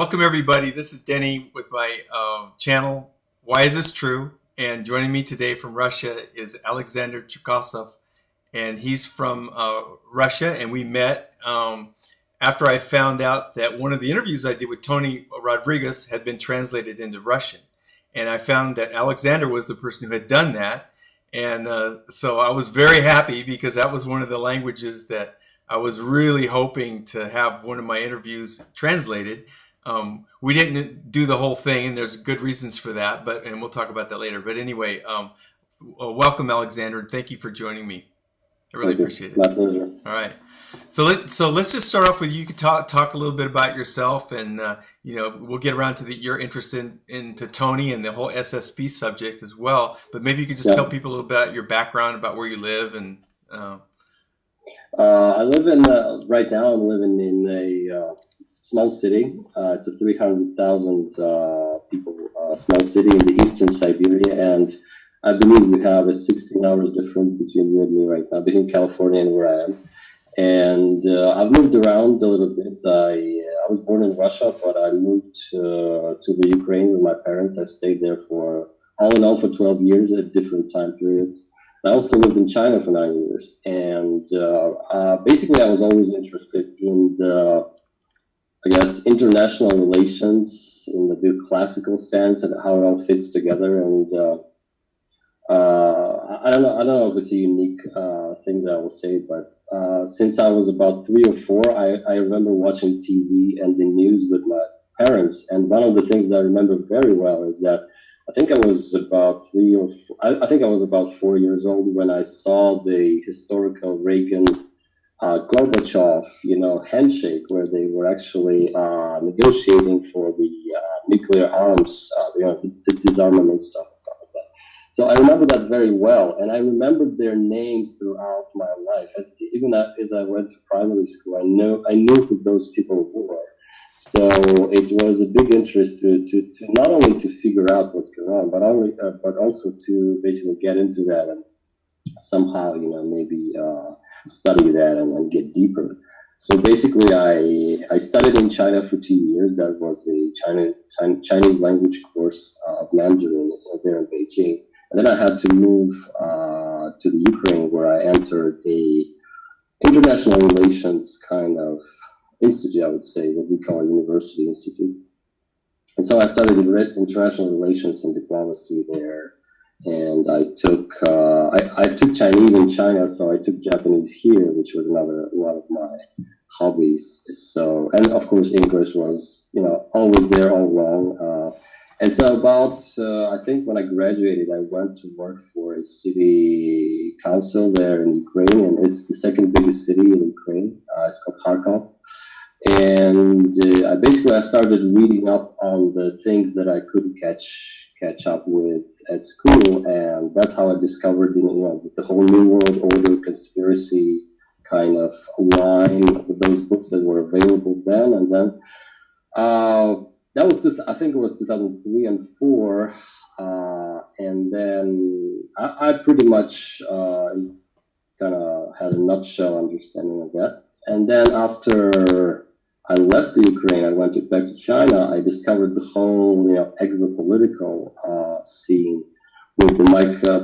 Welcome everybody. This is Denny with my channel, Why Is This True? And joining me today from Russia is Alexander Cherkasov. And he's from Russia, and we met after I found out that one of the interviews I did with Tony Rodrigues had been translated into Russian. And I found that Alexander was the person who had done that. And so I was very happy because that was one of the languages that I was really hoping to have one of my interviews translated. We didn't do the whole thing, and there's good reasons for that, and we'll talk about that later. But anyway, welcome, Alexander, and thank you for joining me. I really appreciate it. My pleasure. All right. So let's just start off with you could talk a little bit about yourself, and we'll get around to your interest into Tony and the whole SSP subject as well. But maybe you could just tell people a little bit about your background, about where you live, and. I live in right now. I'm living in a small city. It's a 300,000 people small city in the eastern Siberia, and I believe we have a 16 hours difference between you and me right now, between California and where I am. And I've moved around a little bit. I was born in Russia, but I moved to the Ukraine with my parents. I stayed there for all in all for 12 years at different time periods. I also lived in China for 9 years, and basically I was always interested in the, I guess, international relations in the classical sense and how it all fits together. And I don't know if it's a unique thing that I will say, but since I was about 3 or 4, I remember watching TV and the news with my parents, and one of the things that I remember very well is that I think I was about 4 years old when I saw the historical Reagan Gorbachev, handshake, where they were actually negotiating for the nuclear arms, the disarmament stuff and stuff like that. So I remember that very well, and I remembered their names throughout my life. Even as I went to primary school, I knew who those people were. So it was a big interest to not only to figure out what's going on, but also to basically get into that and somehow, maybe study that and get deeper. So basically, I studied in China for 2 years. That was a Chinese language course of Mandarin there in Beijing. And then I had to move to the Ukraine, where I entered a international relations kind of institute, I would say, what we call a university institute. And so I studied international relations and diplomacy there. And I took Chinese in China, so I took Japanese here, which was one of my hobbies. So, and of course English was, always there all along. And so about, I think when I graduated, I went to work for a city council there in Ukraine, and it's the second biggest city in Ukraine. It's called Kharkov. And I started reading up on the things that I couldn't catch up with at school, and that's how I discovered, the whole New World Order conspiracy kind of line with those books that were available then. And then that was, I think it was 2003 and 4, and then I pretty much kind of had a nutshell understanding of that. And then after I left the Ukraine, I went back to China. I discovered the whole, exopolitical scene with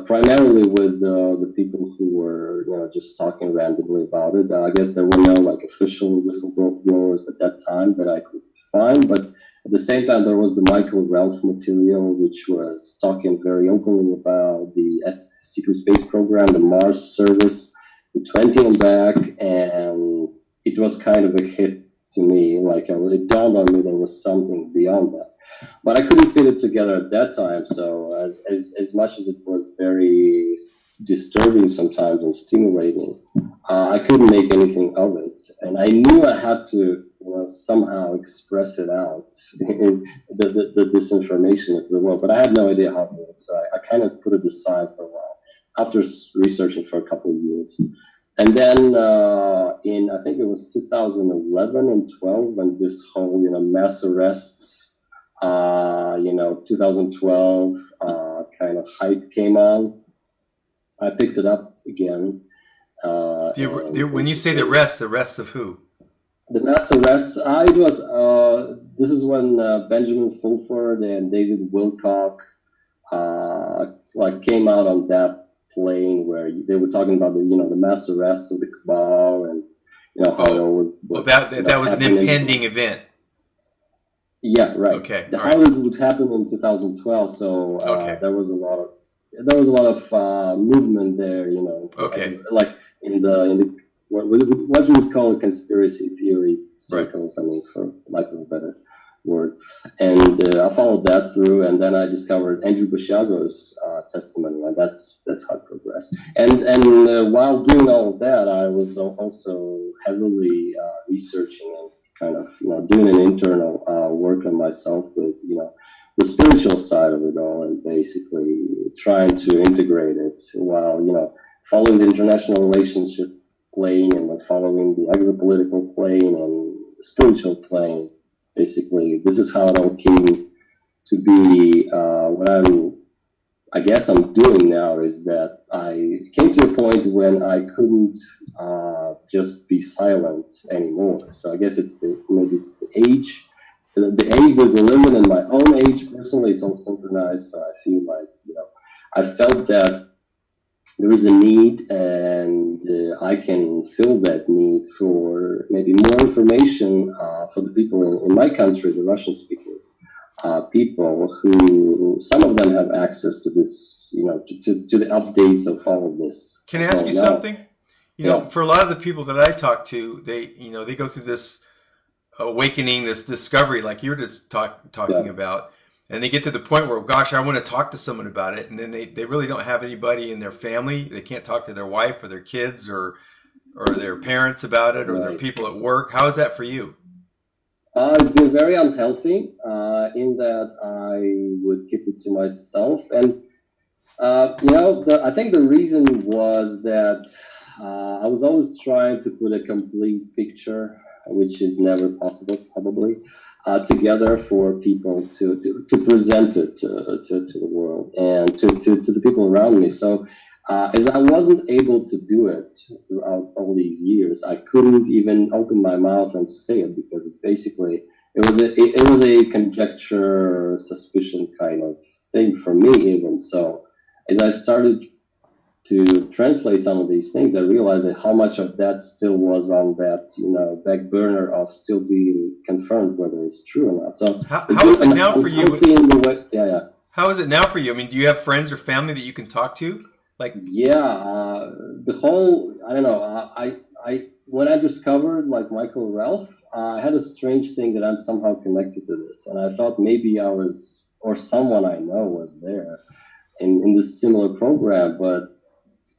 primarily with the people who were, just talking randomly about it. I guess there were no official whistleblowers at that time that I could find, but at the same time there was the Michael Ralph material, which was talking very openly about the secret space program, the Mars service, the 20 and back, and it was kind of a hit to me. It dawned on me there was something beyond that, but I couldn't fit it together at that time. So as much as it was very disturbing sometimes and stimulating, I couldn't make anything of it, and I knew I had to, somehow express it out in this information into the world, but I had no idea how to do it. So I kind of put it aside for a while after researching for a couple of years. And then in, I think it was 2011 and 12, when this whole, mass arrests, 2012 kind of hype came on, I picked it up again. When you say the arrests of who? The mass arrests, it was this is when Benjamin Fulford and David Wilcock like came out on that plane where they were talking about the mass arrest of the cabal and how that was an impending event. Yeah, right. Okay. How it would happen in 2012. So there was a lot of movement there. Okay. Like in the what you would call a conspiracy theory circles. Right. I mean, for lack of a better word. And I followed that through, and then I discovered Andrew Basiago's testimony, and that's how it progressed. And while doing all of that, I was also heavily researching and kind of doing an internal work on myself with the spiritual side of it all, and basically trying to integrate it while following the international relationship plane and following the exopolitical plane and the spiritual plane. Basically, this is how it all came to be. What I guess I'm doing now is that I came to a point when I couldn't just be silent anymore. So I guess maybe it's the age, the age that we're living in. My own age, personally, it's all synchronized. So I feel like I felt that there is a need, and I can fill that need for maybe more information for the people in my country, the Russian-speaking people, who some of them have access to this, to the updates of all of this. Can I ask you something? For a lot of the people that I talk to, they go through this awakening, this discovery, like you're just talking about. And they get to the point where, gosh, I want to talk to someone about it. And then they really don't have anybody in their family. They can't talk to their wife or their kids or their parents about it, or their people at work. How is that for you? It's been very unhealthy in that I would keep it to myself. And, I think the reason was that I was always trying to put a complete picture, which is never possible, probably. Together for people to present it to the world and to the people around me. So as I wasn't able to do it throughout all these years, I couldn't even open my mouth and say it, because it's basically it was a conjecture, suspicion kind of thing for me even. So as I started to translate some of these things, I realized that how much of that still was on that, back burner of still being confirmed whether it's true or not. So how is it now for you? How is it now for you? I mean, do you have friends or family that you can talk to? The whole, I don't know. I when I discovered like Michael Ralph, I had a strange thing that I'm somehow connected to this, and I thought maybe I was, or someone I know was there in this similar program, but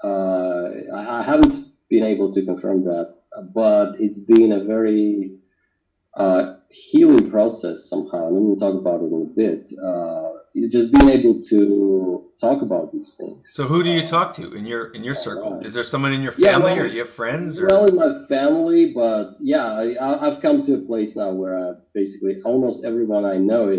I haven't been able to confirm that, but it's been a very healing process somehow, and we'll talk about it in a bit. Just being able to talk about these things. So who do you talk to in your circle? Is there someone in your family, or do you have friends? Well, in my family, but I've come to a place now where basically almost everyone I know,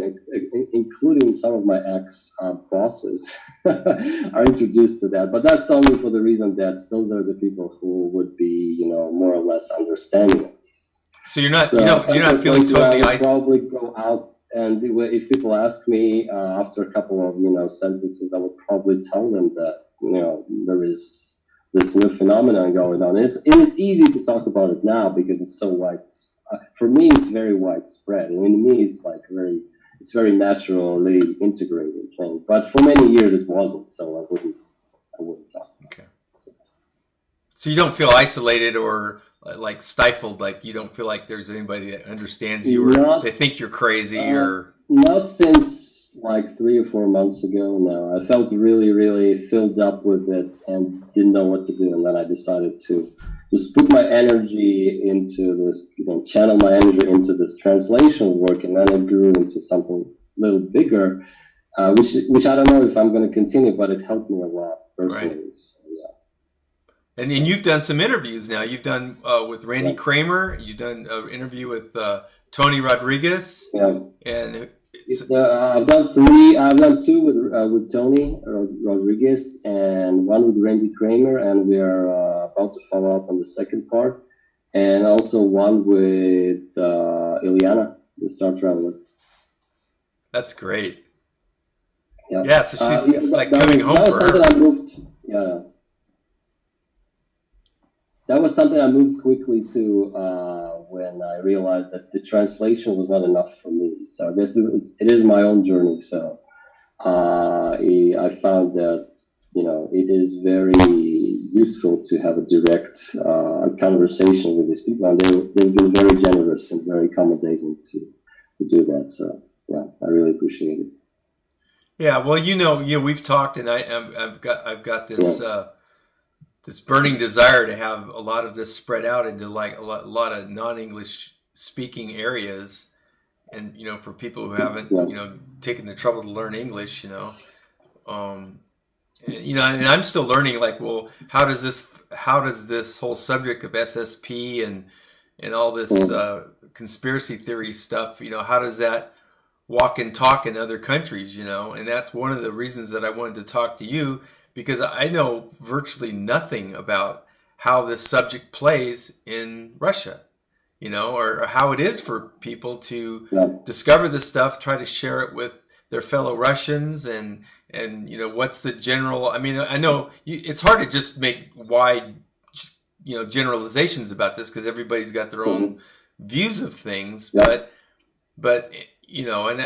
including some of my ex-bosses, are introduced to that. But that's only for the reason that those are the people who would be, more or less understanding of these. So you're not feeling totally isolated. Probably go out, and if people ask me after a couple of sentences, I would probably tell them that there is this new phenomenon going on. It is easy to talk about it now because it's so wide. For me, it's very widespread. I mean, to me, it's very naturally integrated thing. But for many years, it wasn't. So I wouldn't talk. Okay. So you don't feel isolated or like stifled, like you don't feel like there's anybody that understands you, or they think you're crazy, or not since like 3 or 4 months ago. No, I felt really, really filled up with it and didn't know what to do, and then I decided to just put my energy into this, channel my energy into this translation work, and then it grew into something a little bigger, which I don't know if I'm going to continue, but it helped me a lot personally. Right. So, And you've done some interviews now. You've done with Randy Kramer. You've done an interview with Tony Rodrigues. Yeah. And I've done 3. I've done 2 with Tony Rodrigues and 1 with Randy Kramer, and we are about to follow up on the second part. And also 1 with Ilyana the Star Traveler. That's great. Yeah. Yeah, so it's like coming home that was for something her. I moved. Yeah. That was something I moved quickly to when I realized that the translation was not enough for me. So I guess it is my own journey. So I found that it is very useful to have a direct conversation with these people, and they've been very generous and very accommodating to do that. So yeah, I really appreciate it. Yeah, well, we've talked, and I've got this Yeah. this burning desire to have a lot of this spread out into like a lot of non-English speaking areas, and for people who haven't Yeah. taken the trouble to learn English, um, and I'm still learning. Like, well, how does this whole subject of SSP and all this Mm. conspiracy theory stuff, how does that walk and talk in other countries, and that's one of the reasons that I wanted to talk to you, because I know virtually nothing about how this subject plays in Russia, or how it is for people to Yeah. discover this stuff, try to share it with their fellow Russians, and what's the general. I mean, I know it's hard to just make wide generalizations about this because everybody's got their own Mm-hmm. views of things, Yeah. but and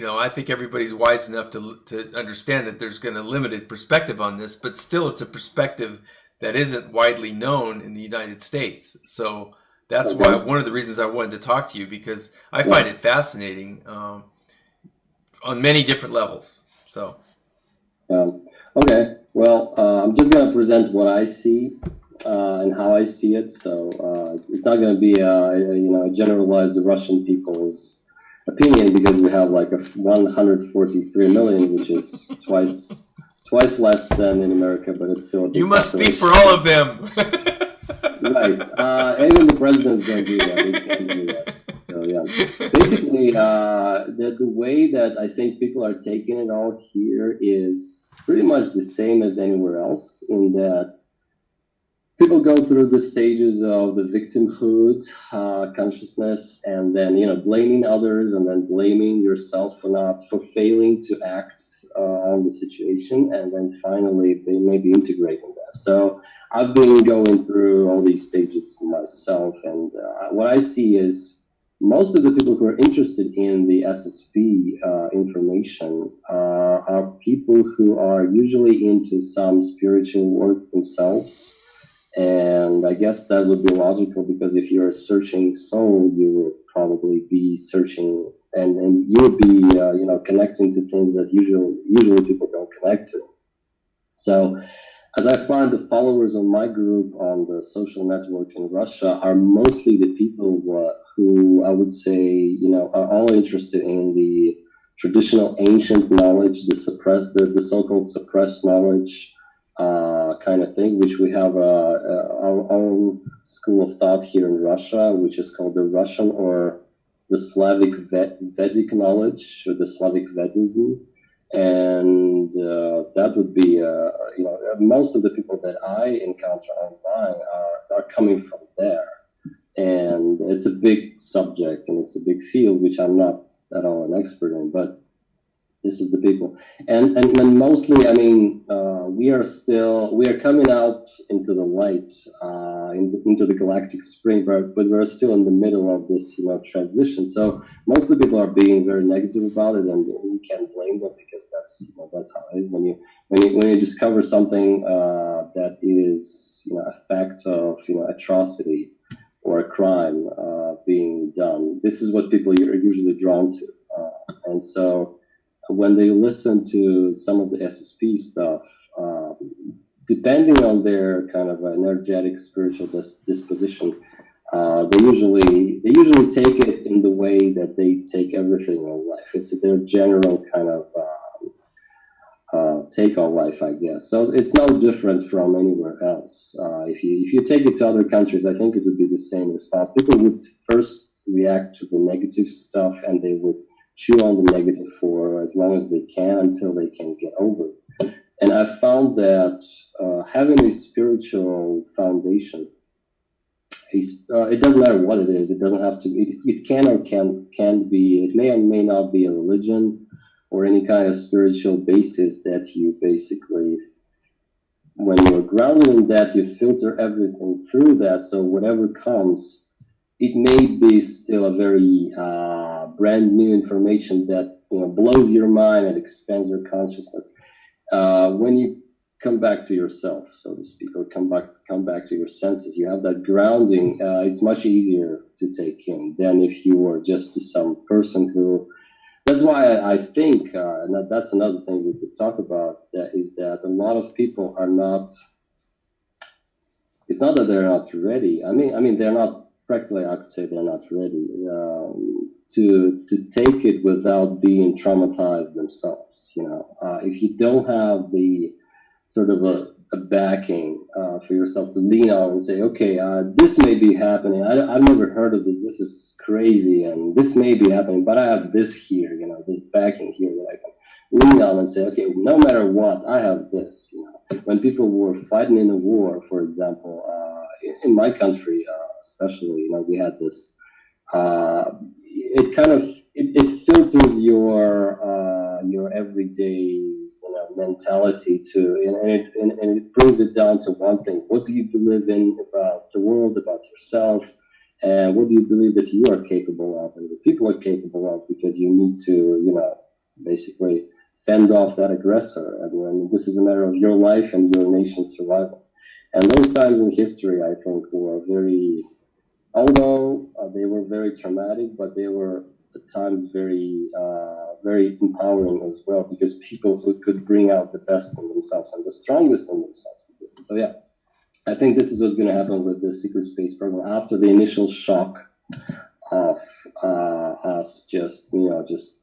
I think everybody's wise enough to understand that there's going to limited perspective on this, but still it's a perspective that isn't widely known in the United States. So that's why Okay. one of the reasons I wanted to talk to you, because I Yeah. find it fascinating on many different levels. So Yeah. Okay. Well, I'm just gonna present what I see and how I see it. So it's not gonna be generalized the Russian people's opinion, because we have like 143 million, which is twice less than in America, but it's still a you big must speak for population. all of them. Right. Even the presidents don't do that. They can't do that. So yeah, basically, the way that I think people are taking it all here is pretty much the same as anywhere else, in that people go through the stages of the victimhood consciousness, and then blaming others, and then blaming yourself for failing to act on the situation, and then finally they may be integrating that. So I've been going through all these stages myself, and what I see is most of the people who are interested in the SSP information are people who are usually into some spiritual work themselves. And I guess that would be logical, because if you're searching soul, you would probably be searching, and you would be connecting to things that usually people don't connect to. So as I find, the followers of my group on the social network in Russia are mostly the people who I would say are all interested in the traditional ancient knowledge, the so-called suppressed knowledge kind of thing, which we have our own school of thought here in Russia, which is called the Russian or the Slavic Vedic knowledge, or the Slavic Vedism. And that would be, most of the people that I encounter online are coming from there. And it's a big subject, and it's a big field, which I'm not at all an expert in, but this is the people. And mostly, I mean, we are coming out into the light, into the galactic spring, but we're still in the middle of this, transition. So most of the people are being very negative about it, and you can't blame them, because that's how it is when you discover something that is, a fact of, atrocity or a crime being done. This is what people are usually drawn to, and so when they listen to some of the SSP stuff, depending on their kind of energetic spiritual disposition, they usually take it in the way that they take everything in life. It's their general kind of take on life, I guess. So it's no different from anywhere else. If you take it to other countries, I think it would be the same response. People would first react to the negative stuff, and they would chew on the negative for as long as they can, until they can get over it. And I found that having a spiritual foundation it doesn't matter what it is. It doesn't have to. It can or can't be. It may or may not be a religion or any kind of spiritual basis that you basically, when you're grounded in that, you filter everything through that. So whatever comes, it may be still a very brand new information that blows your mind and expands your consciousness. When you come back to yourself, so to speak, or come back to your senses, you have that grounding. It's much easier to take in than if you were just some person who. That's why I think, and that's another thing we could talk about, is that a lot of people are not. It's not that they're not ready. I mean, they're not practically. I could say they're not ready to take it without being traumatized themselves. If you don't have the sort of a backing for yourself to lean on and say, okay, this may be happening. I've never heard of this. This is crazy, and this may be happening, but I have this here, this backing here that I can lean on and say, okay, no matter what, I have this. When people were fighting in a war, for example, in my country, especially, we had this. It kind of it filters your everyday mentality to, and it brings it down to one thing: what do you believe in about the world, about yourself, and what do you believe that you are capable of, and the people are capable of? Because you need to, basically fend off that aggressor, and this is a matter of your life and your nation's survival. And those times in history, I think, were very. Although they were very traumatic, but they were at times very, very empowering as well, because people who could bring out the best in themselves and the strongest in themselves. So yeah, I think this is what's going to happen with the secret space program after the initial shock of us just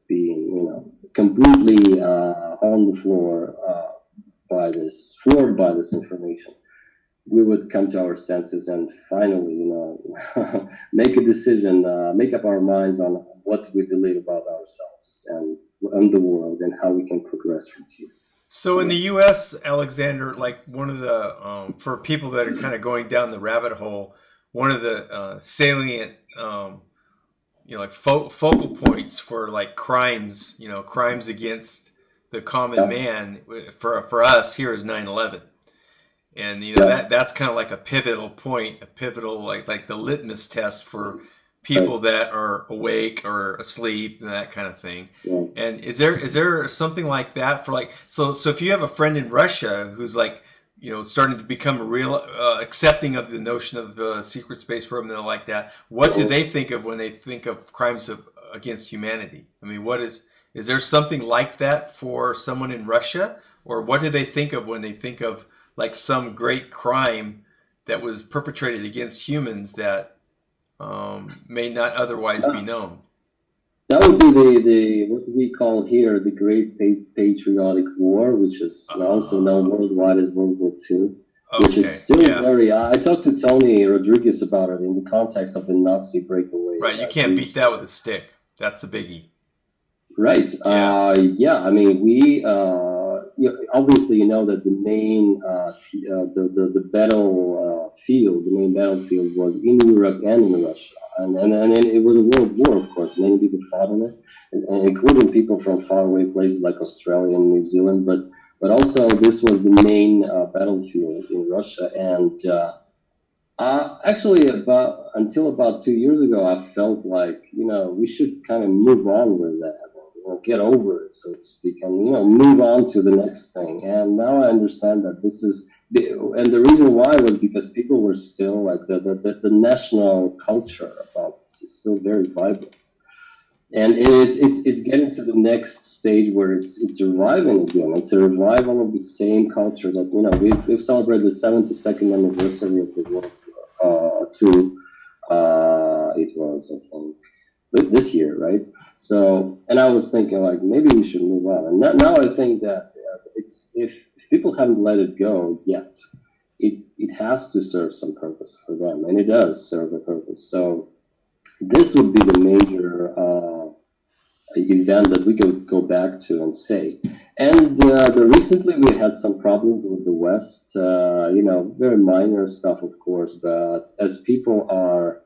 being, completely on the floor floored by this information. We would come to our senses and finally, make a decision, make up our minds on what we believe about ourselves and the world and how we can progress from here. So in the U.S., Alexander, like one of the, for people that are kind of going down the rabbit hole, one of the salient, like focal points for like crimes, crimes against the common man for us here is 9/11. And that's kind of like a pivotal point, a pivotal like the litmus test for people that are awake or asleep and that kind of thing. Yeah. And is there something like that for like so if you have a friend in Russia who's like starting to become a real accepting of the notion of the secret space program and like that, what do they think of when they think of crimes against humanity? I mean, is there something like that for someone in Russia, or what do they think of when they think of like some great crime that was perpetrated against humans that may not otherwise be known? That would be the what we call here the Great Patriotic War, which is also known worldwide as World War II, which is still very. I talked to Tony Rodrigues about it in the context of the Nazi breakaway. Right, you can't beat that with a stick. That's a biggie. Right. Yeah. I mean, we. Obviously, that the main the battlefield, the main battlefield was in Iraq and in Russia, and it was a world war. Of course, many people fought in it, and including people from faraway places like Australia and New Zealand. But also, this was the main battlefield in Russia, and actually, until about 2 years ago, I felt like we should kind of move on with that. Get over it, so to speak, and move on to the next thing. And now I understand that this is, and the reason why was because people were still like the national culture about this is still very vibrant, and it's getting to the next stage where it's reviving again. It's a revival of the same culture that we've celebrated the 72nd anniversary of the World War II. It was, I think, this year, right? So, and I was thinking like maybe we should move on. And now I think that it's if people haven't let it go yet, it has to serve some purpose for them, and it does serve a purpose. So this would be the major event that we could go back to and say. And recently we had some problems with the West, very minor stuff, of course, but as people are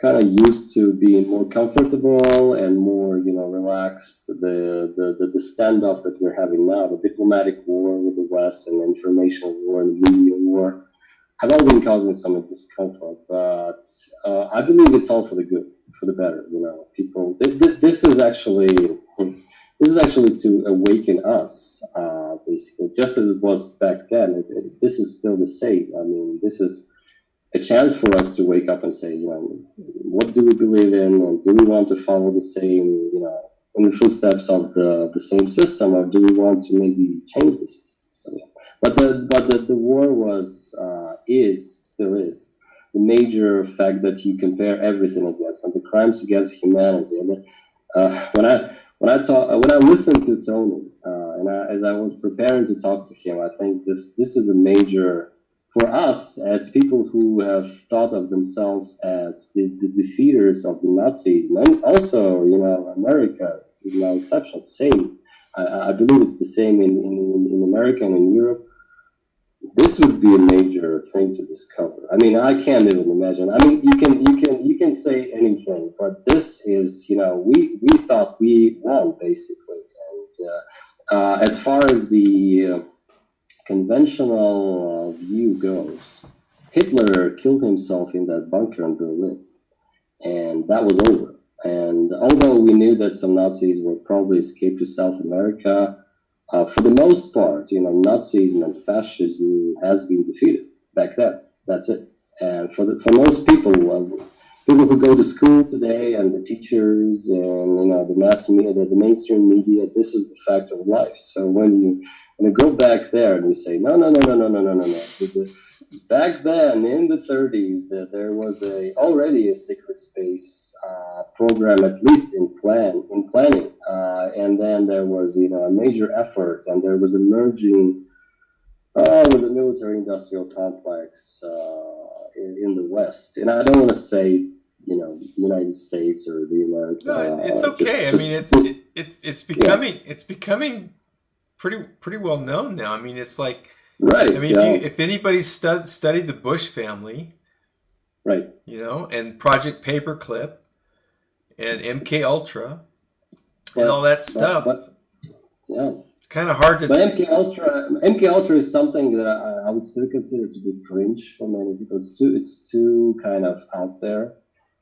kind of used to being more comfortable and more, relaxed, the standoff that we're having now, the diplomatic war with the West and the informational war and the media war, have all been causing some discomfort, but I believe it's all for the good, for the better. People. This is actually to awaken us, basically, just as it was back then. This is still the same. I mean, this is a chance for us to wake up and say, what do we believe in, and do we want to follow the same, in the footsteps of the same system, or do we want to maybe change the system? So, yeah. But the war was still is the major fact that you compare everything against, and the crimes against humanity. And when I listened to Tony, as I was preparing to talk to him, I think this is a major for us as people who have thought of themselves as the defeaters of the Nazis, and also, America is no exception. Same. I believe it's the same in America and in Europe. This would be a major thing to discover. I mean, I can't even imagine. I mean, you can say anything, but this is, we thought we won basically. And as far as the conventional view goes, Hitler killed himself in that bunker in Berlin, and that was over. And although we knew that some Nazis would probably escape to South America, for the most part, Nazism and fascism has been defeated back then. That's it. And for most people, people who go to school today, and the teachers, and the mass media, the mainstream media, this is the fact of life. So when you go back there and you say no, back then in the 30s, there was already a secret space program, at least in planning, and then there was a major effort, and there was a merging with the military-industrial complex in the West. And I don't want to say the United States or the America. No, it's okay. I mean, it's becoming it's becoming pretty well known now. I mean, it's like, right. I mean, if anybody studied the Bush family, right, and Project Paperclip and MK Ultra and all that stuff, yeah, it's kind of hard to. But MK Ultra is something that I would still consider to be fringe for many people. It's too kind of out there.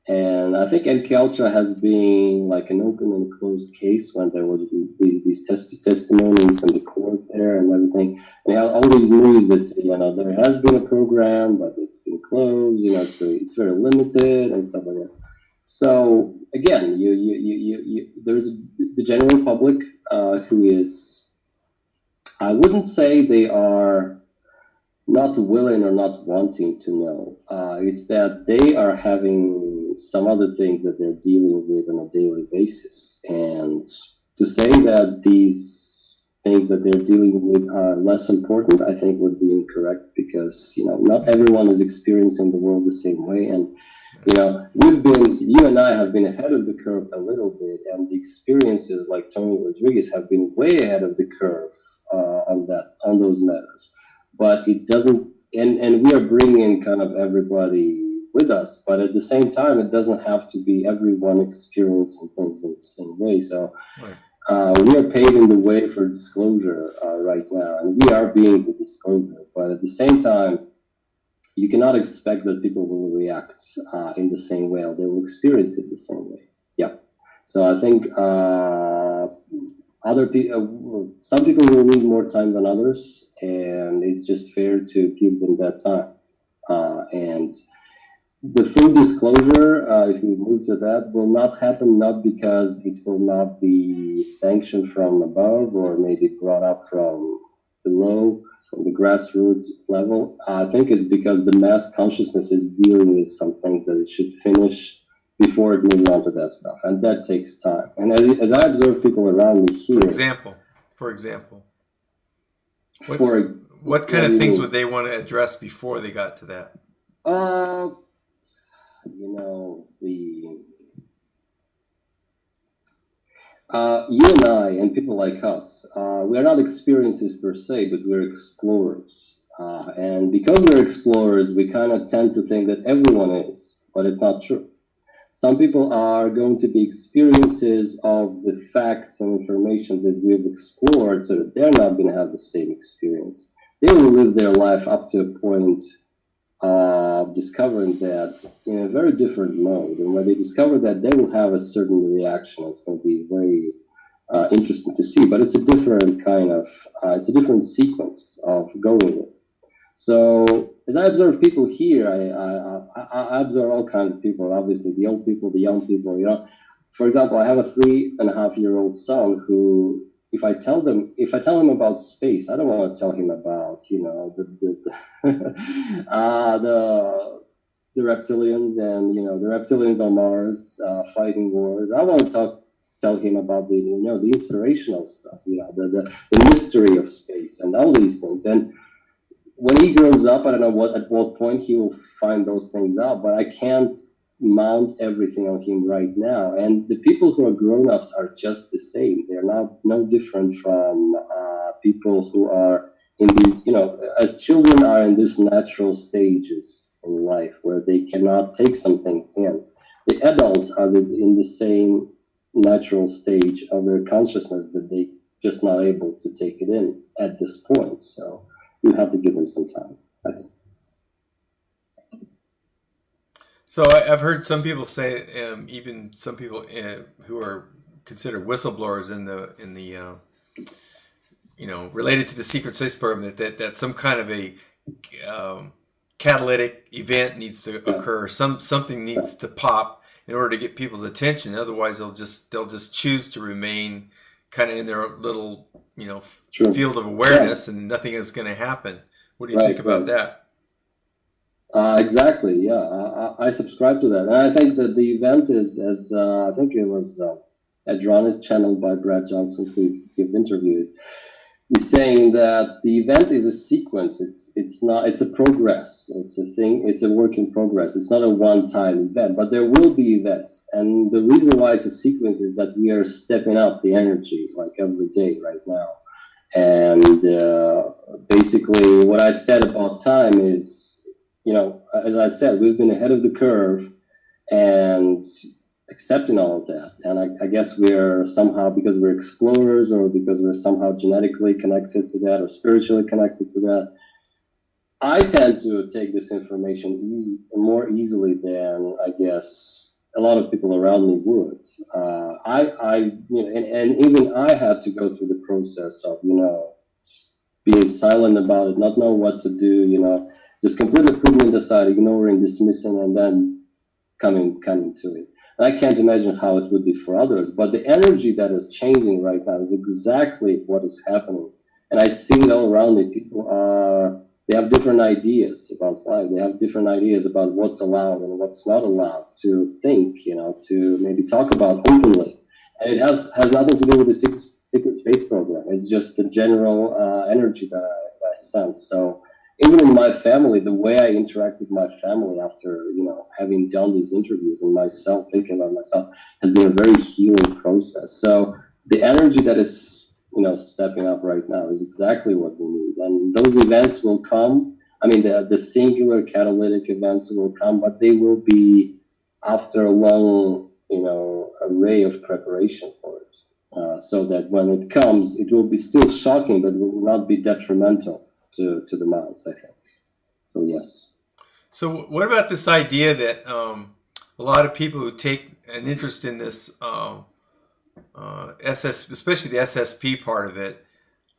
And I think MK Ultra has been like an open and closed case when there was these testimonies in the court there and everything. And all these movies that say, there has been a program, but it's been closed. It's very limited and stuff like that. So again, there's the general public who is, I wouldn't say they are not willing or not wanting to know. It's that they are having some other things that they're dealing with on a daily basis. And to say that these things that they're dealing with are less important, I think would be incorrect, because, not everyone is experiencing the world the same way. And, you and I have been ahead of the curve a little bit, and the experiences like Tony Rodrigues have been way ahead of the curve on those matters. But it doesn't, and we are bringing kind of everybody with us, but at the same time, it doesn't have to be everyone experiencing things in the same way. So we are paving the way for disclosure right now, and we are being the disclosure. But at the same time, you cannot expect that people will react in the same way, or they will experience it the same way. Yeah. So I think some people will need more time than others, and it's just fair to give them that time. And the full disclosure, if we move to that, will not happen, not because it will not be sanctioned from above or maybe brought up from below, from the grassroots level. I think it's because the mass consciousness is dealing with some things that it should finish before it moves on to that stuff, and that takes time. And as I observe people around me here, for example, what kind of things would they want to address before they got to that? You and I and people like us, we are not experiencers per se, but we're explorers. And because we're explorers, we kind of tend to think that everyone is, but it's not true. Some people are going to be experiences of the facts and information that we've explored, so that they're not going to have the same experience. They will live their life up to a point of discovering that in a very different mode. And when they discover that, they will have a certain reaction. It's going to be very interesting to see, but it's a different kind of, it's a different sequence of going with. So as I observe people here, I observe all kinds of people. Obviously, the old people, the young people. You know, for example, I have a 3.5-year-old son who, if I tell him about space, I don't want to tell him about, you know, the reptilians and, you know, the reptilians on Mars fighting wars. I want to tell him about the, you know, the inspirational stuff, you know, the mystery of space and all these things. And when he grows up, I don't know at what point he will find those things out, but I can't mount everything on him right now. And the people who are grown-ups are just the same. They're no different from people who are in these, you know, as children are in these natural stages in life where they cannot take some things in. The adults are in the same natural stage of their consciousness that they just not able to take it in at this point. So you have to give them some time, I think. So I've heard some people say, even some people who are considered whistleblowers in the you know, related to the secret space program, that some kind of a catalytic event needs to occur. Something needs to pop in order to get people's attention. Otherwise, they'll just choose to remain kind of in their little, you know, field of awareness, and nothing is going to happen. What do you think about that? Exactly. Yeah, I subscribe to that, and I think that the event is, as I think it was Adroni's channel by Brad Johnson, who we've interviewed, is saying that the event is a sequence. It's a progress. It's a thing. It's a work in progress. It's not a one-time event, but there will be events. And the reason why it's a sequence is that we are stepping up the energy like every day right now. And basically, what I said about time is, you know, as I said, we've been ahead of the curve and accepting all of that. And I guess we're somehow, because we're explorers or because we're somehow genetically connected to that or spiritually connected to that, I tend to take this information more easily than, I guess, a lot of people around me would. You know, and even I had to go through the process of, you know, being silent about it, not know what to do, you know, just completely putting it aside, ignoring, dismissing, and then coming to it. And I can't imagine how it would be for others, but the energy that is changing right now is exactly what is happening. And I see it all around me. People they have different ideas about life. They have different ideas about what's allowed and what's not allowed to think, you know, to maybe talk about openly. And it has nothing to do with the secret space program. It's just the general energy that I sense. So even in my family, the way I interact with my family after, you know, having done these interviews and myself, thinking about myself, has been a very healing process. So the energy that is, you know, stepping up right now is exactly what we need. And those events will come. I mean, the singular catalytic events will come, but they will be after a long, you know, array of preparation for it. So that when it comes, it will be still shocking, but it will not be detrimental to the minds, I think. So yes. So what about this idea that a lot of people who take an interest in this especially the SSP part of it,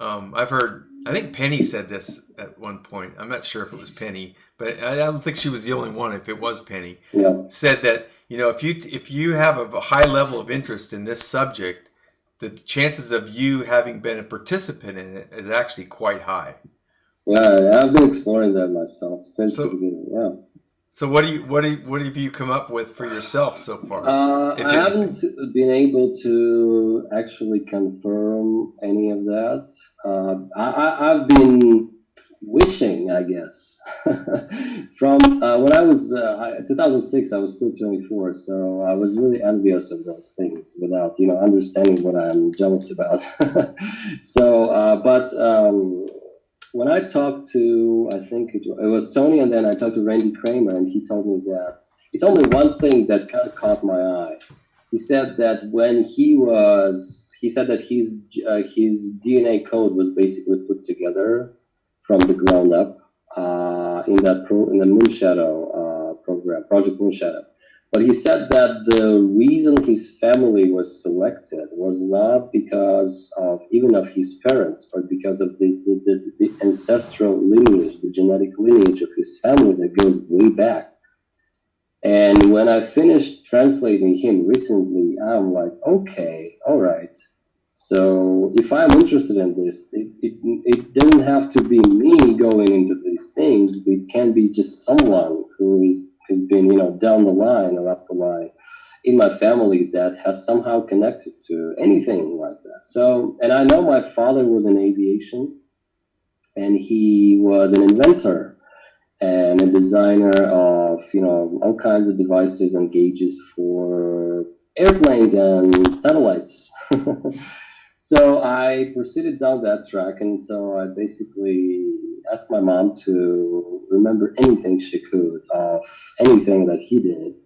I've heard, I think Penny said this at one point. I'm not sure if it was Penny, but I don't think she was the only one. If it was Penny, said that, you know, if you have a high level of interest in this subject, the chances of you having been a participant in it is actually quite high. Yeah, I've been exploring that myself since the beginning. Yeah. So what have you come up with for yourself so far? I haven't been able to actually confirm any of that. I've been wishing, I guess. From when I was 2006, I was still 24, so I was really envious of those things without, understanding what I'm jealous about. But when I talked to, I think it was Tony, and then I talked to Randy Kramer, and he told me one thing that kind of caught my eye. He said that he said that his DNA code was basically put together from the ground up in the Moonshadow program, Project Moonshadow. But he said that the reason his family was selected was not because of even of his parents, but because of the ancestral lineage, the genetic lineage of his family that goes way back. And when I finished translating him recently, I'm like, okay, all right. So if I'm interested in this, it doesn't have to be me going into these things. It can be just someone who's been, down the line or up the line in my family that has somehow connected to anything like that. So, and I know my father was in aviation, and he was an inventor and a designer of, all kinds of devices and gauges for airplanes and satellites. So I proceeded down that track, and so I basically asked my mom to remember anything she could of anything that he did.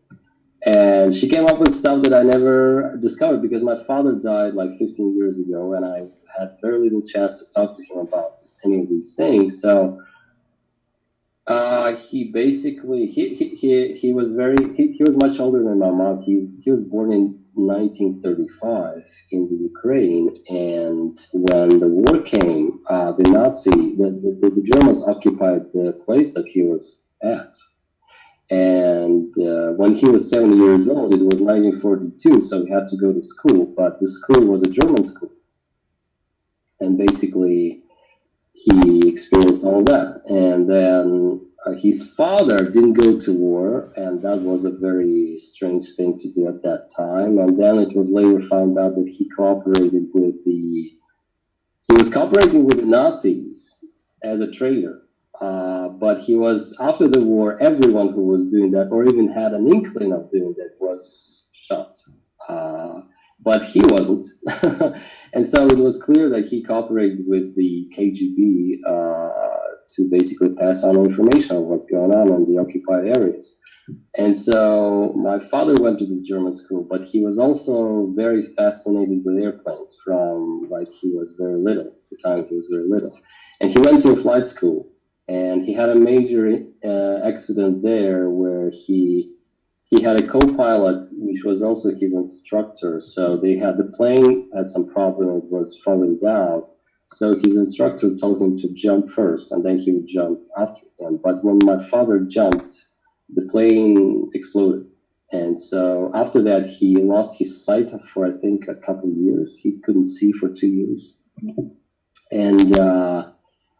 And she came up with stuff that I never discovered because my father died like 15 years ago, and I had very little chance to talk to him about any of these things. So he basically he was much older than my mom. He was born in 1935 in the Ukraine, and when the war came, the Germans occupied the place that he was at. And when he was 7 years old, it was 1942, so he had to go to school. But the school was a German school, and basically he experienced all that. And then his father didn't go to war, and that was a very strange thing to do at that time. And then it was later found out that he was cooperating with the Nazis as a traitor. But he was, after the war, everyone who was doing that or even had an inkling of doing that was shot. But he wasn't. And so it was clear that he cooperated with the KGB to basically pass on information of what's going on in the occupied areas. And so my father went to this German school, but he was also very fascinated with airplanes from like he was very little, the time he was very little. And he went to a flight school, and he had a major accident there where he had a co-pilot, which was also his instructor. So the plane had some problem. It was falling down. So his instructor told him to jump first, and then he would jump after him. But when my father jumped, the plane exploded. And so after that, he lost his sight for, I think, a couple of years. He couldn't see for 2 years. And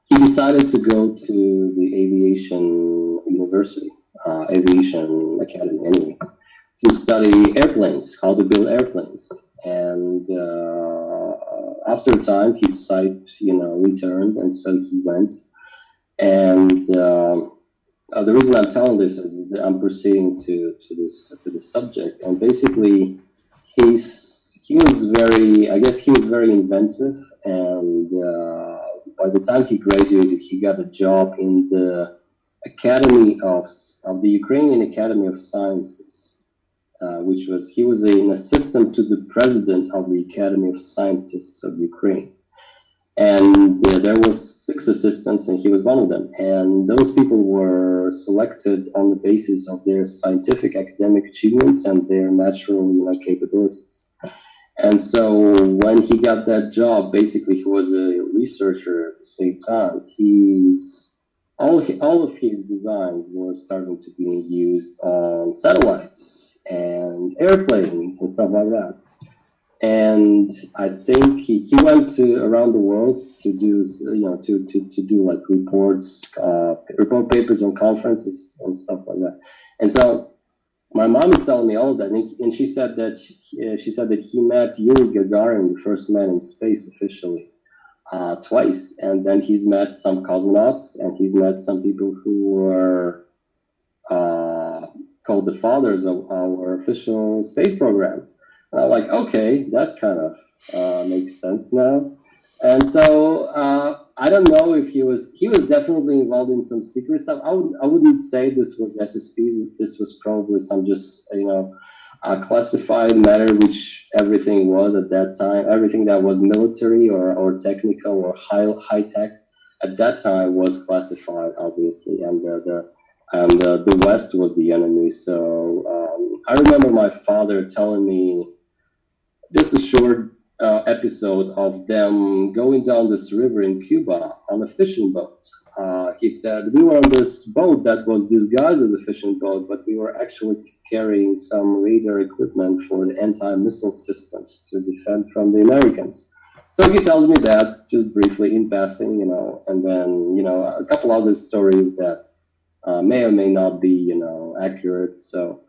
he decided to go to the aviation university. Aviation academy anyway, to study airplanes, how to build airplanes. And after a time, his sight, returned, and so he went. And the reason I'm telling this is that I'm proceeding to this subject. And basically, he was very inventive. And by the time he graduated, he got a job in the Academy of the Ukrainian Academy of Sciences, he was an assistant to the president of the Academy of Scientists of Ukraine. And there was 6 assistants, and he was one of them. And those people were selected on the basis of their scientific academic achievements and their natural capabilities. And so when he got that job, basically he was a researcher at the same time. All of his designs were starting to be used on satellites and airplanes and stuff like that. And I think he went around the world to do to do like report papers on conferences and stuff like that. And so my mom is telling me all of that, and she said that he met Yuri Gagarin, the first man in space officially, twice, and then he's met some cosmonauts, and he's met some people who were called the fathers of our official space program. And I'm like, okay, that kind of makes sense now. And so I don't know if he was definitely involved in some secret stuff. I wouldn't say this was SSP. This was probably some just classified matter, which everything was at that time. Everything that was military or technical or high tech at that time was classified, obviously, and the West was the enemy. So I remember my father telling me just a short episode of them going down this river in Cuba on a fishing boat. He said, we were on this boat that was disguised as a fishing boat, but we were actually carrying some radar equipment for the anti-missile systems to defend from the Americans. So he tells me that just briefly in passing, and then, a couple other stories that may or may not be, accurate. So,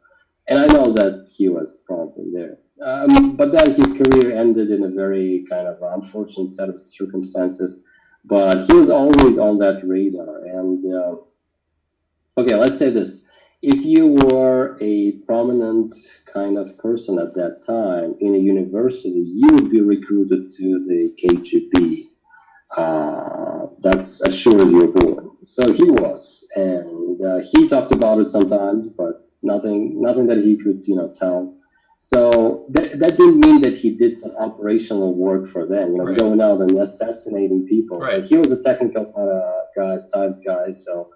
and I know that he was probably there. But then his career ended in a very kind of unfortunate set of circumstances. But he was always on that radar. And okay, let's say this: if you were a prominent kind of person at that time in a university, you would be recruited to the KGB. That's as sure as you're born. So he was, and he talked about it sometimes, but nothing that he could, tell. So that didn't mean that he did some operational work for them, Right. going out and assassinating people. Right. But he was a technical kind of guy, science guy. So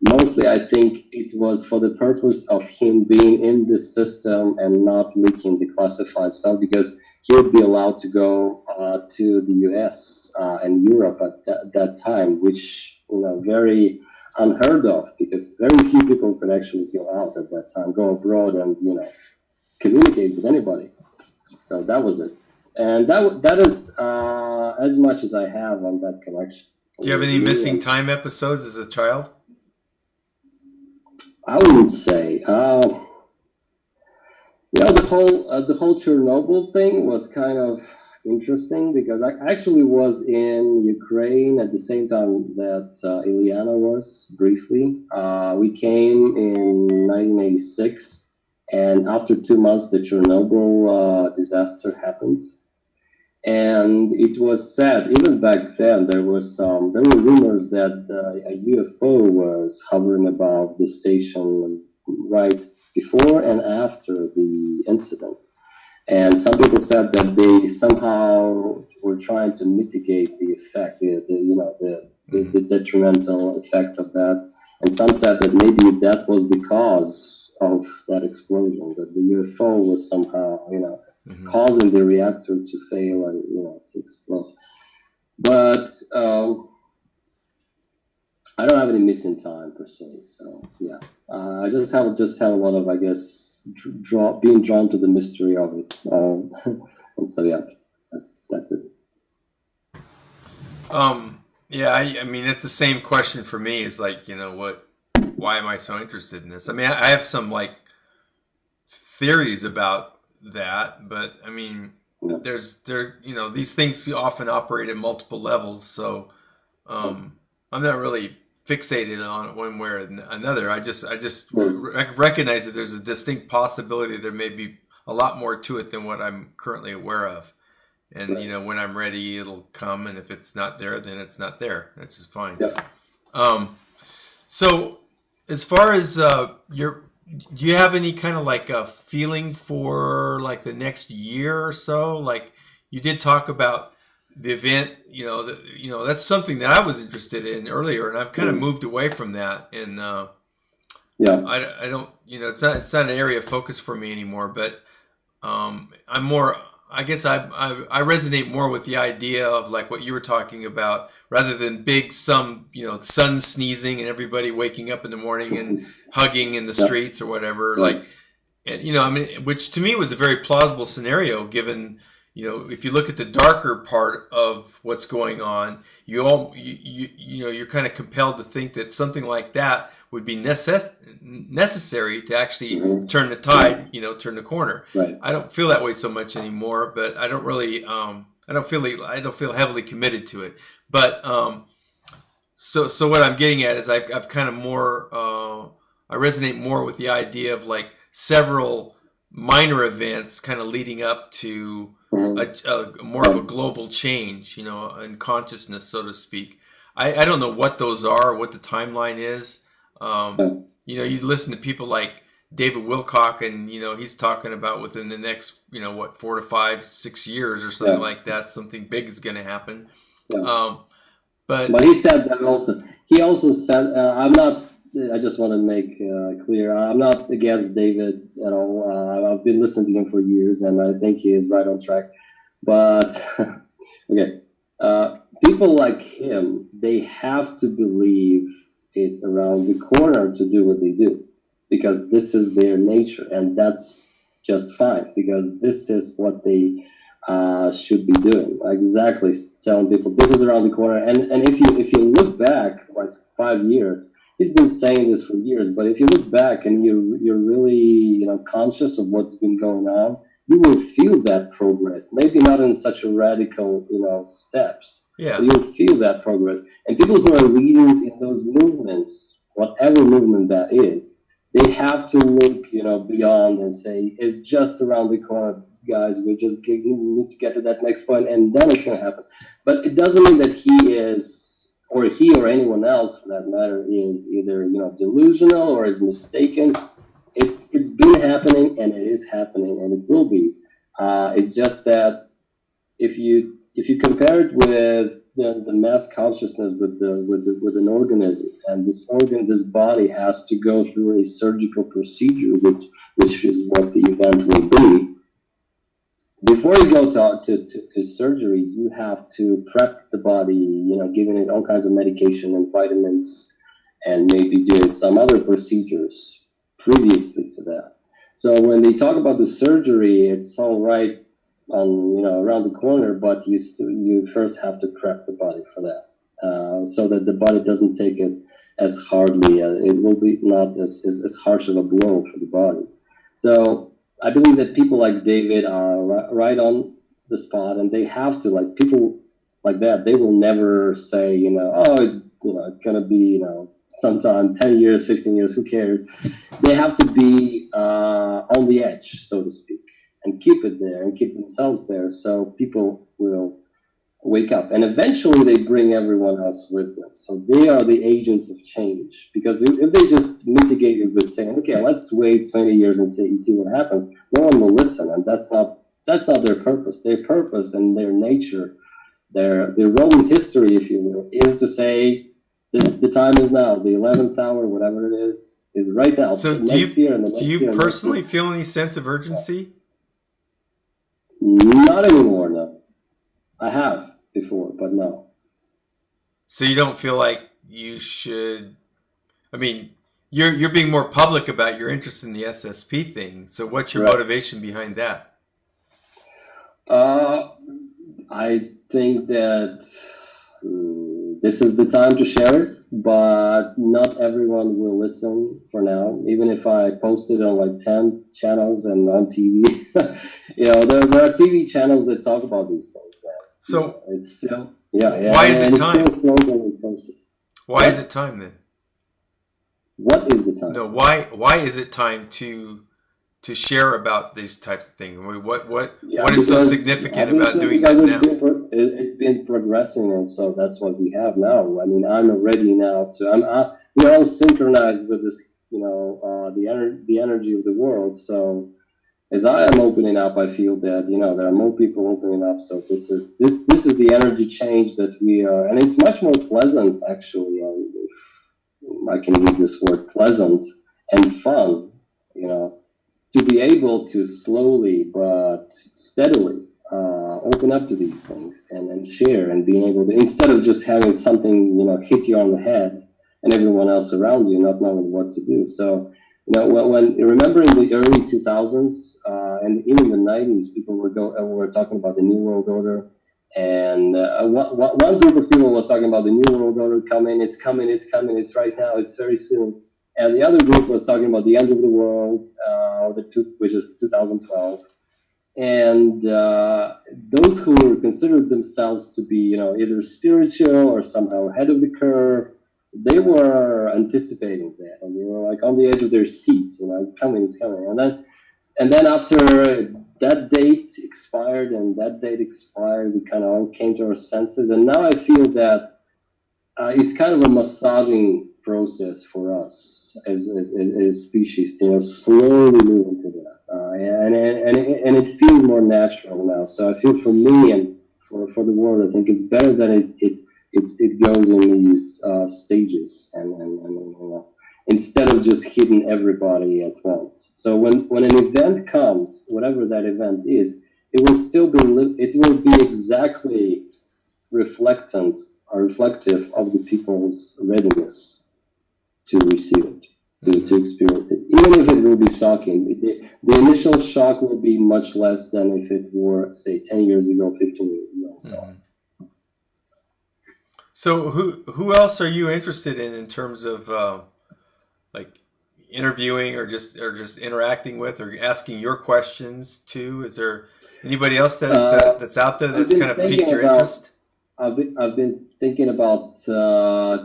mostly, I think it was for the purpose of him being in this system and not leaking the classified stuff, because he would be allowed to go to the U.S. And Europe at that time, which very unheard of, because very few people could actually go out at that time, go abroad and communicate with anybody. So that was it, and that is as much as I have on that connection. Do you have any missing time episodes as a child? I wouldn't say. The whole Chernobyl thing was kind of interesting, because I actually was in Ukraine at the same time that Ilyana was, briefly. We came in 1986. And after 2 months, the Chernobyl disaster happened, and it was said even back then there were rumors that a UFO was hovering above the station right before and after the incident, and some people said that they somehow were trying to mitigate the effect, the detrimental effect of that, and some said that maybe that was the cause of that explosion, that the UFO was somehow, causing the reactor to fail and, to explode. But I don't have any missing time per se. So yeah, I just have a lot of, I guess, being drawn to the mystery of it. And so yeah, that's it. Yeah, I mean, it's the same question for me. Is like, why am I so interested in this? I mean, I have some theories about that, but I mean, these things often operate at multiple levels. So I'm not really fixated on it one way or another. I just recognize that there's a distinct possibility there may be a lot more to it than what I'm currently aware of. And when I'm ready, it'll come, and if it's not there, then it's not there. That's just fine. Yeah. So as far as do you have any kind of a feeling for the next year or so? Like, you did talk about the event, that's something that I was interested in earlier, and I've kind of moved away from that. And I don't, it's not an area of focus for me anymore. But I'm more. I guess I resonate more with the idea of what you were talking about, rather than big sun sneezing and everybody waking up in the morning and hugging in the streets or whatever. And which to me was a very plausible scenario, given if you look at the darker part of what's going on, you're kind of compelled to think that something like that would be necessary to actually turn the tide, turn the corner. Right. I don't feel that way so much anymore, but I don't really, I don't feel heavily committed to it. But so what I'm getting at is I've kind of more I resonate more with the idea of like several minor events kind of leading up to a more of a global change, in consciousness, so to speak. I don't know what those are, what the timeline is. You listen to people like David Wilcock, and he's talking about within the next, 4 to 5, 6 years or something like that, something big is going to happen. But he said that also. He also said, I'm not. I just want to make clear, I'm not against David at all. I've been listening to him for years, and I think he is right on track. But okay, people like him, they have to believe it's around the corner to do what they do, because this is their nature, and that's just fine, because this is what they should be doing. Exactly, telling people this is around the corner. And if you look back like 5 years, he's been saying this for years, but if you look back and you're really conscious of what's been going on, you will feel that progress. Maybe not in such a radical steps. Yeah. But you'll feel that progress. And people who are leaders in those movements, whatever movement that is, they have to look beyond and say it's just around the corner, guys. We just need to get to that next point, and then it's going to happen. But it doesn't mean that he or anyone else for that matter is either delusional or is mistaken. It's been happening, and it is happening, and it will be. It's just that if you compare it with the mass consciousness with an organism, and this body has to go through a surgical procedure, which is what the event will be. Before you go to surgery, you have to prep the body, giving it all kinds of medication and vitamins, and maybe doing some other procedures previously to that. So when they talk about the surgery, it's all right on around the corner, but you first have to prep the body for that, so that the body doesn't take it as hardly. It will be not as harsh of a blow for the body. So I believe that people like David are right on the spot, and they have to, like, people like that, they will never say, it's going to be, sometime 10 years, 15 years, who cares? They have to be on the edge, so to speak, and keep it there and keep themselves there, so people will wake up. And eventually they bring everyone else with them. So they are the agents of change. Because if they just mitigate it with saying, okay, let's wait 20 years and see what happens, no one will listen. And that's not their purpose. Their purpose and their nature, their role in history, if you will, is to say, the time is now, the 11th hour, whatever it is right now. So do you personally feel any sense of urgency? Not anymore, no. I have before, but no. So you don't feel like you should? I mean, you're being more public about your interest in the SSP thing. So what's your motivation behind that? I think that this is the time to share it, but not everyone will listen for now. Even if I post it on like 10 channels and on TV, there are TV channels that talk about these things. So it's still, yeah. Why is it time? It's still slow process. Why is it time then? What is the time? No, why is it time to share about these types of things? What is so significant about doing that now? It's been progressing, and so that's what we have now. I mean, I'm ready now we're all synchronized with this, the energy of the world. So as I am opening up, I feel that there are more people opening up. So this is the energy change that we are, and it's much more pleasant, actually. If I can use this word, pleasant and fun, to be able to slowly but steadily open up to these things and share, and being able to, instead of just having something hit you on the head and everyone else around you not knowing what to do. So when remember in the early 2000s and even the 90s, people were talking about the New World Order, and one group of people was talking about the New World Order coming, it's right now, it's very soon. And the other group was talking about the end of the world, which is 2012. And those who considered themselves to be, either spiritual or somehow ahead of the curve, they were anticipating that, and they were like on the edge of their seats. It's coming, it's coming. And then after that date expired, we kind of all came to our senses. And now I feel that it's kind of a massaging process for us as species, slowly move into that, and it feels more natural now. So I feel for me and for the world, I think it's better that it goes in these stages, and instead of just hitting everybody at once. So when an event comes, whatever that event is, it will be exactly reflective of the people's readiness to receive it, to experience it. Even if it will be shocking, the initial shock will be much less than if it were, say, 10 years ago, 15 years ago, and so on. So who else are you interested in terms of like interviewing or just interacting with or asking your questions to? Is there anybody else that's out there that's kind of piqued your interest? I've been thinking about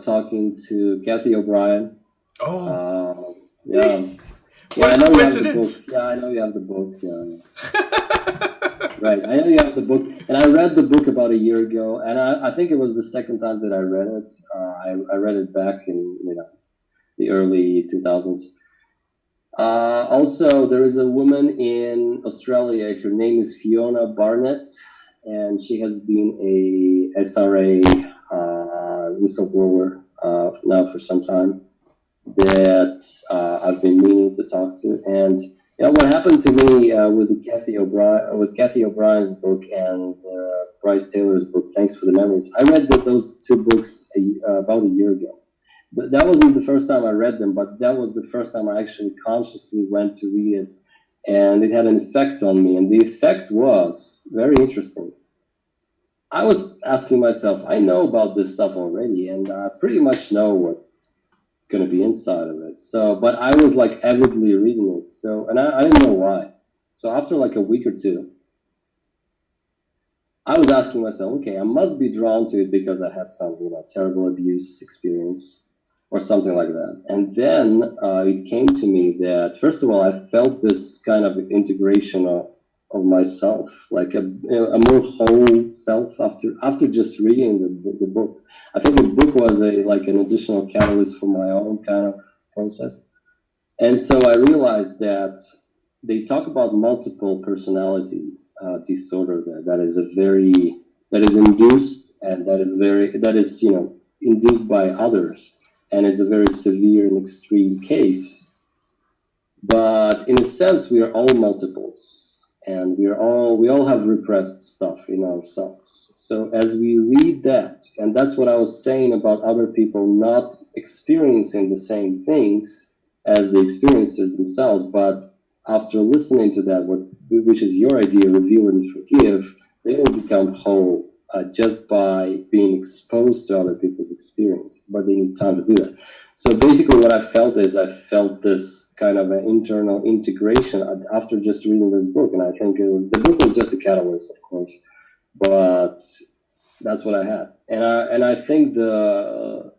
talking to Kathy O'Brien. Oh, yeah. What a coincidence! I know you have the book. Yeah. Right. I know you have the book, and I read the book about a year ago, and I think it was the second time that I read it. I read it back in the early 2000s. Also, there is a woman in Australia. Her name is Fiona Barnett, and she has been a SRA whistleblower now for some time that I've been meaning to talk to. And what happened to me with Kathy O'Brien's book and Bryce Taylor's book, Thanks for the Memories. I read those two books about a year ago. That wasn't the first time I read them, but that was the first time I actually consciously went to read it, and it had an effect on me. And the effect was very interesting. I was asking myself, I know about this stuff already, and I pretty much know what's going to be inside of it. So, but I was like avidly reading it. So, and I didn't know why. So after like a week or two, I was asking myself, okay, I must be drawn to it because I had some, terrible abuse experience or something like that. And then it came to me that, first of all, I felt this kind of integration of myself, like a more whole self after just reading the book. I think the book was like an additional catalyst for my own kind of process. And so I realized that they talk about multiple personality disorder there. That is induced, and that is induced by others, and is a very severe and extreme case. But in a sense, we are all multiples, and we all have repressed stuff in ourselves. So as we read that, and that's what I was saying about other people not experiencing the same things as the experiences themselves, but after listening to that, which is your idea, reveal and forgive, they will become whole just by being exposed to other people's experience. But they need time to do that. So basically what I felt is I felt this kind of an internal integration after just reading this book. And I think the book was just a catalyst, of course, but that's what I had. And I think the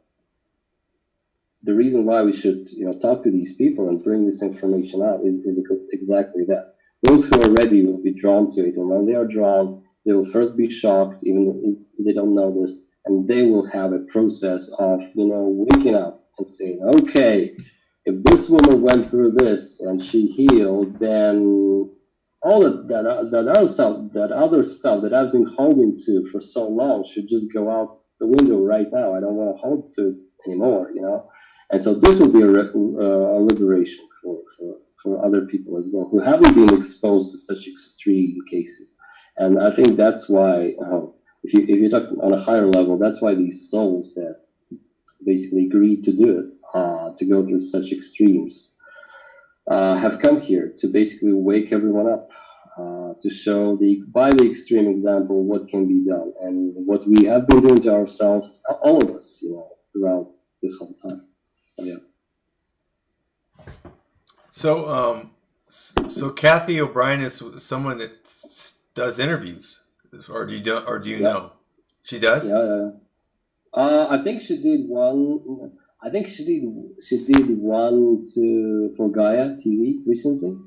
reason why we should talk to these people and bring this information out is exactly that. Those who are ready will be drawn to it, and when they are drawn, they will first be shocked, even if they don't know this, and they will have a process of waking up and saying, okay, if this woman went through this and she healed, then all that other stuff that I've been holding to for so long should just go out the window right now. I don't want to hold to it anymore, And so this will be a liberation for other people as well who haven't been exposed to such extreme cases. And I think that's why, if you talk on a higher level, that's why these souls that basically agreed to do it, to go through such extremes, have come here to basically wake everyone up, to show by the extreme example what can be done and what we have been doing to ourselves, all of us, throughout this whole time. Yeah. So So Kathy O'Brien is someone that does interviews, or do you Yeah, know? She does. yeah. I think she did one. I think she did one to for Gaia TV recently.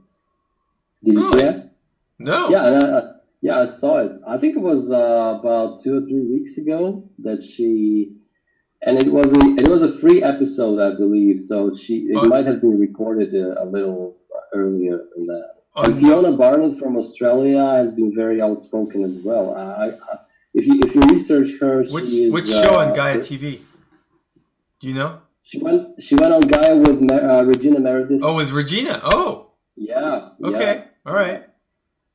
Did you see Really? that? Yeah, No. and yeah, I saw it. I think it was about 2 or 3 weeks ago that she, and it was a free episode, I believe. So it On, might have been recorded a little earlier than that. And on Fiona Barnett from Australia has been very outspoken as well. If you research her, she which is show on Gaia TV? Do you know? she went on Gaia with Regina Meredith. Oh, with Regina. Oh, Yeah, yeah, okay. All yeah. right.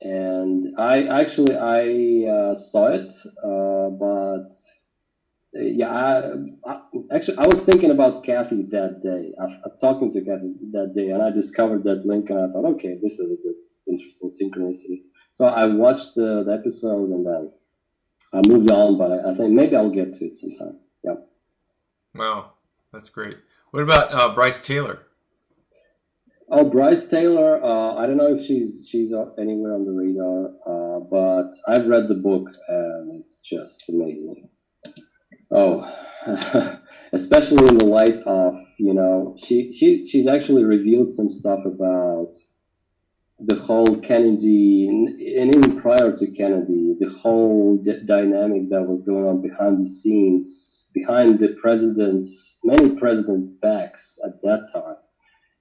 And I saw it, but yeah, I was thinking about Kathy that day. I'm talking to Kathy that day, and I discovered that link, and I thought, okay, this is a good, interesting synchronicity. So I watched the episode, and then I moved on, but I think maybe I'll get to it sometime. Yeah. Wow, that's great. What about Bryce Taylor? Oh, Bryce Taylor. I don't know if she's anywhere on the radar, but I've read the book, and it's just amazing. Oh, especially in the light of, she's actually revealed some stuff about the whole Kennedy, and even prior to Kennedy, the whole dynamic that was going on behind the scenes, behind many presidents' backs at that time,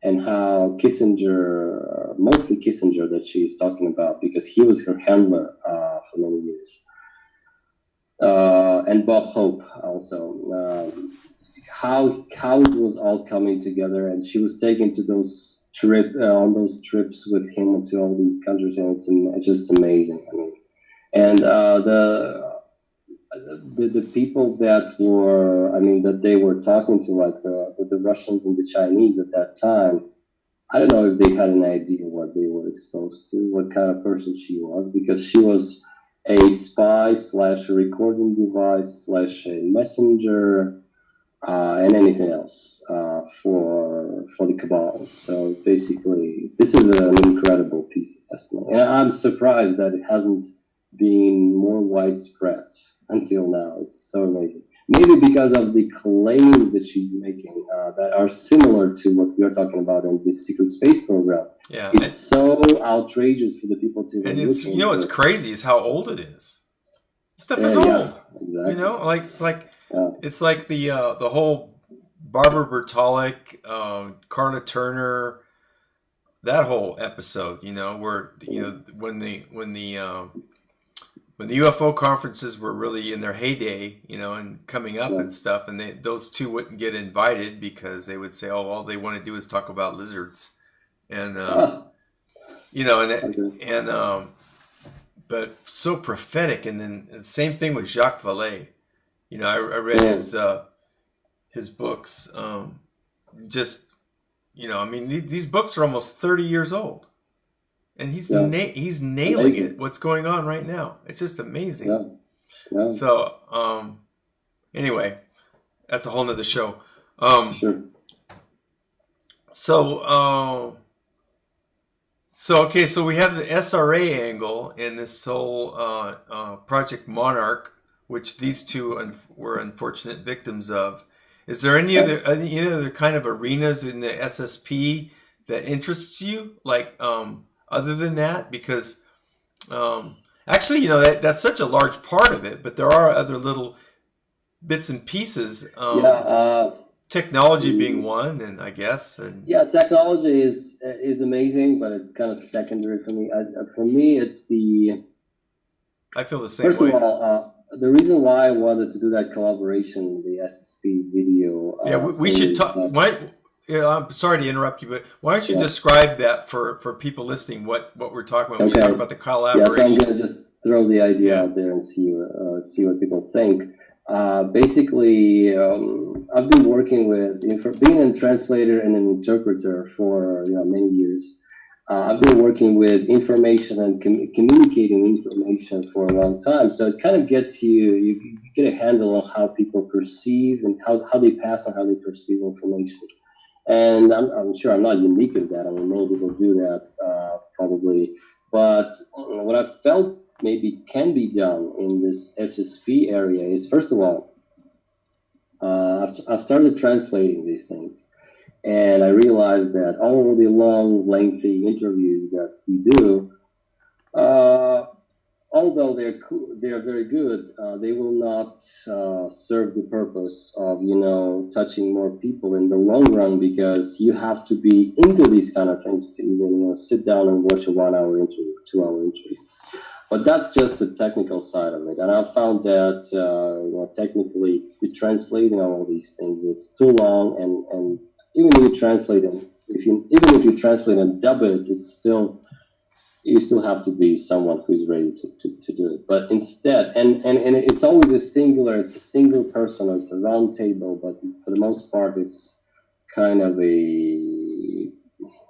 and how Kissinger, mostly Kissinger that she's talking about, because he was her handler for many years, and Bob Hope also. How it was all coming together, and she was taken to on those trips with him to all these countries, and it's just amazing. I mean, and the people that were, that they were talking to, like the Russians and the Chinese at that time. I don't know if they had an idea what they were exposed to, what kind of person she was, because she was a spy slash a recording device slash a messenger, and anything else for the cabal. So basically, this is an incredible piece of testimony, and I'm surprised that it hasn't been more widespread until now. It's so amazing. Maybe because of the claims that she's making that are similar to what we are talking about in this secret space program. Yeah, It's so outrageous for the people to and even it's look into what's it. crazy is how old it is. Stuff is old. Yeah, exactly. Like Yeah, it's like the whole Barbara Bertolic, Carla Turner, that whole episode. Where when the UFO conferences were really in their heyday, and coming up yeah. and stuff, and those two wouldn't get invited because they would say, "Oh, all they want to do is talk about lizards," and Ah, okay. but so prophetic. And then the same thing with Jacques Vallée. I read Mm, his books. Just these books are almost 30 years old, and yeah, he's nailing it. amazing. What's going on right now? It's just amazing. Yeah, yeah, So anyway, that's a whole nother show. Um, sure. so okay, so we have the SRA angle in this whole Project Monarch, which these two were unfortunate victims of. Is there Yeah. any other kind of arenas in the SSP that interests you, like other than that? Because actually, that's such a large part of it, but there are other little bits and pieces. Yeah, Technology being mm, one, and I guess, and yeah. Technology is amazing, but it's kind of secondary for me. For me, it's the I feel the same first of way. all, the reason why I wanted to do that collaboration, the SSP video Yeah, we thing, should is talk. that Why? Yeah, I'm sorry to interrupt you, but why don't you yeah. describe that for people listening? What we're talking about when you talk Okay. about the Yeah, so I'm collaboration? gonna just throw the idea Yeah. out there and see what people think. Basically, I've been working with being a translator and an interpreter for many years. I've been working with information and communicating information for a long time, so it kind of gets you get a handle on how people perceive and how they pass on how they perceive information. And I'm sure I'm not unique in that. I mean, many people do that probably. But what I felt maybe can be done in this SSP area is, first of all, I've started translating these things. And I realized that all the long, lengthy interviews that we do, although they're very good, they will not serve the purpose of touching more people in the long run, because you have to be into these kind of things to even sit down and watch a 1 hour interview, 2 hour interview. But that's just the technical side of it, and I found that technically the translating all these things is too long, and even if you translate them, even if you translate and dub it, you still have to be someone who's ready to do it. But instead, and it's always it's a single person, or it's a round table, but for the most part, it's kind of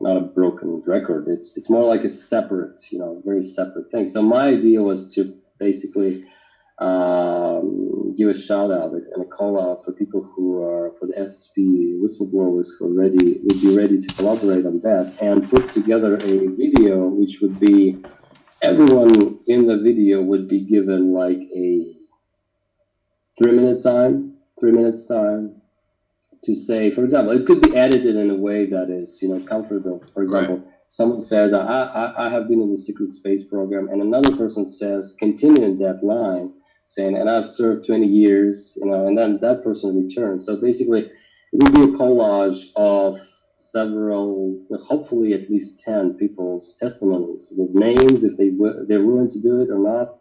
not a broken record. It's more like a separate, very separate thing. So my idea was to basically give a shout out and a call out for people who are, for the SSP whistleblowers who would be ready to collaborate on that, and put together a video which would be, everyone in the video would be given like a 3 minutes time to say, for example, it could be edited in a way that is, comfortable. For example, right. Someone says, I have been in the secret space program, and another person says, continuing that line, saying, and I've served 20 years, and then that person returns. So basically, it would be a collage of several, hopefully at least 10 people's testimonies with names, if they're willing to do it or not,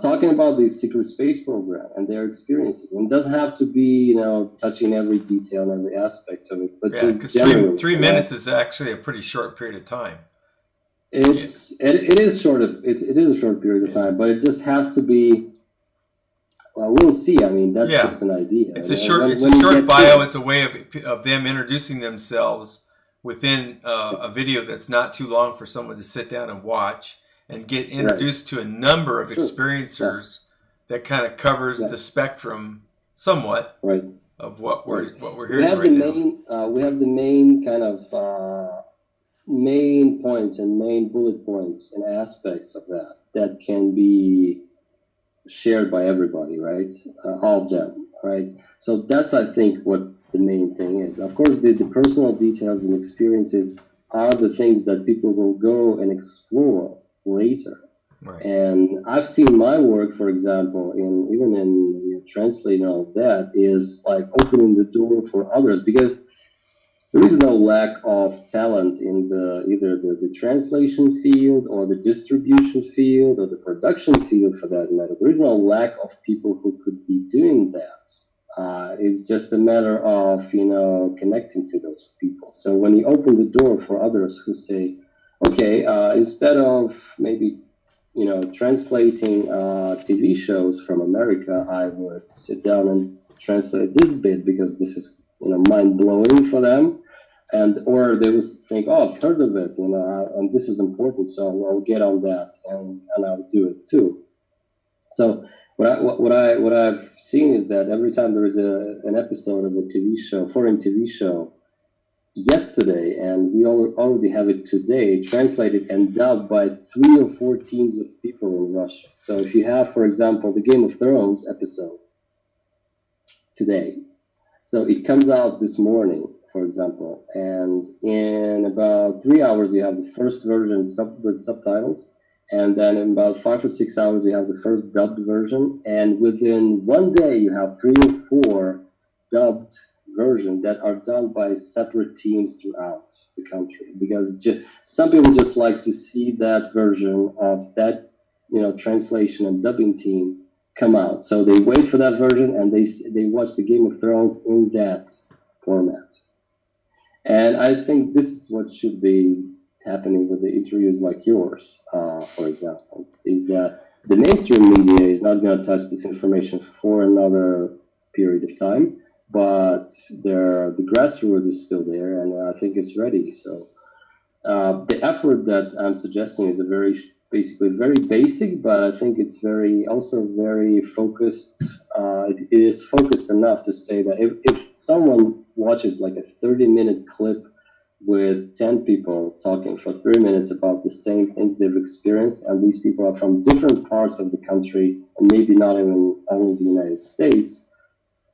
talking about the secret space program and their experiences. And it doesn't have to be, touching every detail and every aspect of it, but just generally. Three minutes is actually a pretty short period of time. It is a short period of time, but it just has to be. Well, we'll see. I mean, that's just an idea. It's a short bio. It's a way of them introducing themselves within a video that's not too long for someone to sit down and watch, and get introduced to a number of experiencers that kind of covers the spectrum somewhat of what we're hearing now. We have the main kind of main points and main bullet points and aspects of that can be shared by everybody, right? All of them, right? So that's, I think, what the main thing is. Of course, the personal details and experiences are the things that people will go and explore later. Right. And I've seen my work, for example, even in translating all of that, is like opening the door for others, because there is no lack of talent in either the translation field or the distribution field or the production field, for that matter. There is no lack of people who could be doing that. It's just a matter of, connecting to those people. So when you open the door for others who say, okay, instead of maybe, translating TV shows from America, I would sit down and translate this bit because this is, mind-blowing for them. Or they will think, oh, I've heard of it, and this is important, so I'll get on that and I'll do it too. So what I've seen is that every time there is an episode of a TV show, foreign TV show, yesterday, and we already have it today, translated and dubbed by 3 or 4 teams of people in Russia. So if you have, for example, the Game of Thrones episode today, so it comes out this morning, for example, and in about 3 hours you have the first version with subtitles, and then in about 5 or 6 hours you have the first dubbed version, and within 1 day you have 3 or 4 dubbed versions that are done by separate teams throughout the country, because some people just like to see that version of that, translation and dubbing team come out. So they wait for that version and they watch the Game of Thrones in that format. And I think this is what should be happening with the interviews like yours, for example, is that the mainstream media is not going to touch this information for another period of time, but the grassroots is still there, and I think it's ready. So the effort that I'm suggesting is a very basically very basic, but I think it's also very focused. It is focused enough to say that if someone watches like a 30-minute clip with 10 people talking for 3 minutes about the same things they've experienced, and these people are from different parts of the country and maybe not even only the United States,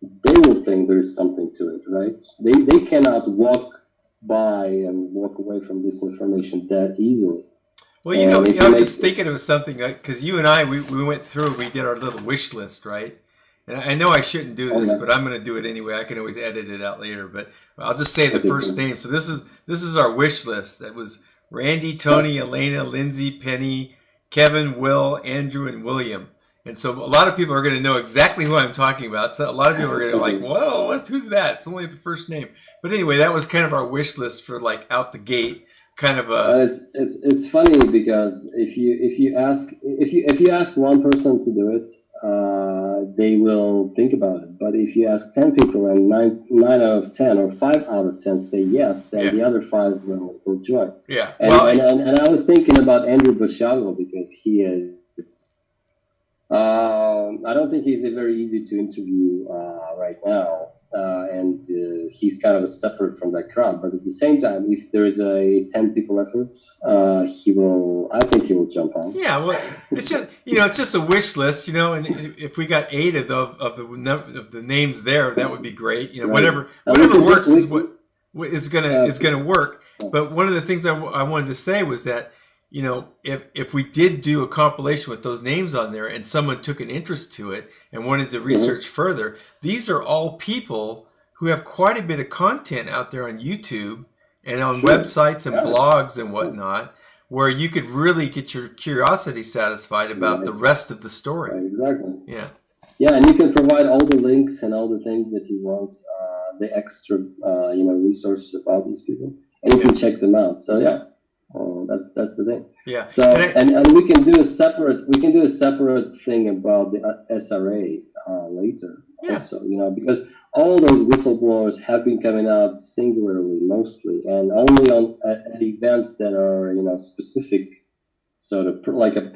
they will think there is something to it, right? They cannot walk by and walk away from this information that easily. Well, you know, I was just thinking of something, because you and I, we went through, we did our little wish list, right? And I know I shouldn't do this, but I'm going to do it anyway. I can always edit it out later, but I'll just say the first name. So this is our wish list. That was Randy, Tony, Elena, Lindsay, Penny, Kevin, Will, Andrew, and William. And so a lot of people are going to know exactly who I'm talking about. So a lot of people are going to be like, whoa, who's that? It's only the first name. But anyway, that was kind of our wish list for like out the gate. Kind of a. It's funny because if you ask one person to do it, they will think about it. But if you ask 10 people and nine out of 10 or 5 out of 10 say yes, then the other 5 will join. Yeah. And, and I was thinking about Andrew Bushago because he is. I don't think he's a very easy to interview right now. And he's kind of separate from that crowd. But at the same time, if there is a 10 people effort, I think he will jump on. Yeah, well, it's just a wish list, and if we got 8 of the names there, that would be great. Whatever works is what is gonna work. But one of the things I wanted to say was that, if we did do a compilation with those names on there and someone took an interest to it and wanted to research further, these are all people who have quite a bit of content out there on YouTube and on websites and blogs and whatnot, where you could really get your curiosity satisfied about the rest of the story. Right, exactly. Yeah. Yeah, and you can provide all the links and all the things that you want, the extra, resources about these people, and you can check them out. So yeah. That's the thing. Yeah. So and we can do a separate thing about the SRA later. Yeah. Also, because all those whistleblowers have been coming out singularly mostly, and only at events that are specific, sort of like a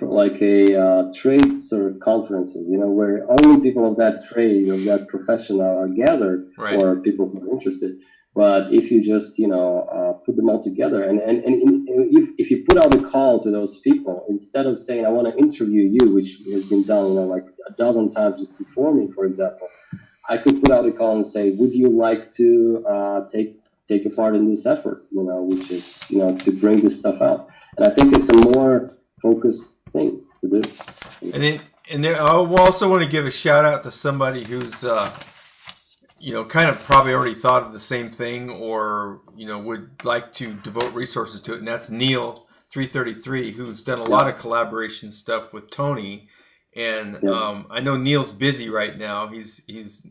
trade sort of conferences, where only people of that trade of that profession are gathered, right, or people who are interested. But if you just, put them all together and if you put out a call to those people, instead of saying, I want to interview you, which has been done, like a dozen times before me, for example, I could put out a call and say, would you like to take a part in this effort, which is, to bring this stuff out. And I think it's a more focused thing to do. And I also want to give a shout out to somebody who's, kind of probably already thought of the same thing or, would like to devote resources to it. And that's Neil 333, who's done a lot of collaboration stuff with Tony. And I know Neil's busy right now. He's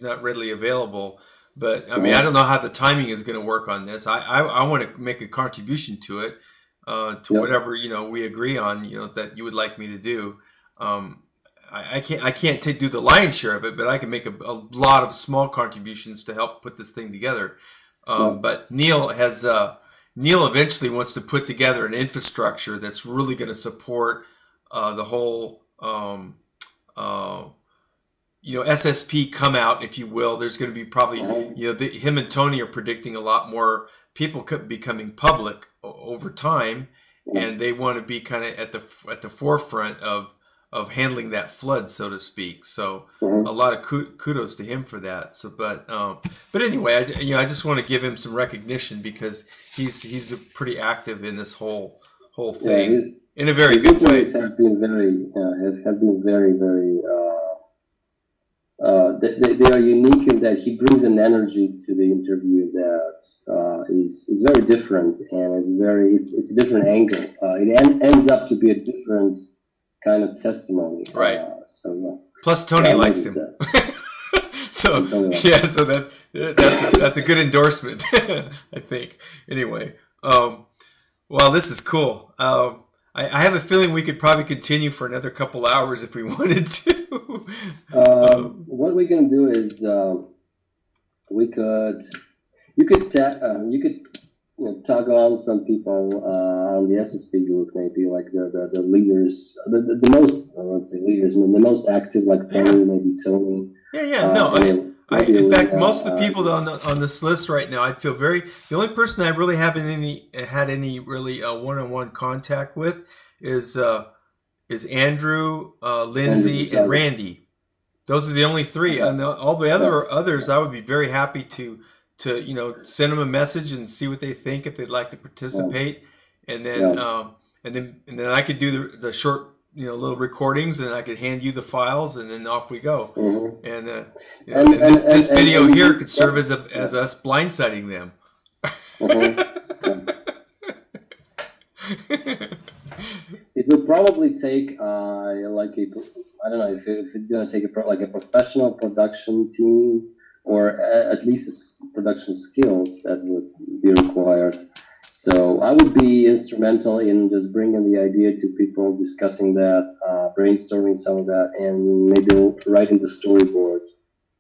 not readily available. But, I mean, I don't know how the timing is going to work on this. I want to make a contribution to it, to whatever, we agree on, that you would like me to do. I can't do the lion's share of it, but I can make a lot of small contributions to help put this thing together. But Neil eventually wants to put together an infrastructure that's really going to support the whole SSP come out, if you will. There's going to be probably him and Tony are predicting a lot more people becoming public over time, and they want to be kind of at the forefront of handling that flood, so to speak. So a lot of kudos to him for that. So, but anyway, I just want to give him some recognition because he's pretty active in this whole thing in a very good way. His have been very, very. They are unique in that he brings an energy to the interview that is very different, and it's a different angle. It ends up to be a different kind of testimony, right? Plus Tony likes him. So so that's a good endorsement, I think. Anyway, well, this is cool. I have a feeling we could probably continue for another couple hours if we wanted to. What we're gonna do is you could tug on some people on the SSP group, maybe like the leaders, the most, I won't say leaders, I mean the most active, like Yeah, Penny, maybe Tony, yeah. No, maybe in fact, Elena. most of the people on this list right now, I feel the only person I really haven't had any really one-on-one contact with is Andrew, Andrew Lindsay, and Gonzalez. Randy. Those are the only three, and all the Yeah, others, I would be very happy to send them a message and see what they think if they'd like to yeah, participate, and then yeah. I could do the short little recordings, and I could hand you the files, and then off we go. Mm-hmm. And And, and this video and here could serve as yeah. us blindsiding them. Mm-hmm. Yeah. It would probably take like I don't know if it's going to take like a professional production team or at least production skills that would be required. So I would be instrumental in just bringing the idea to people, discussing that, brainstorming some of that, and maybe writing the storyboard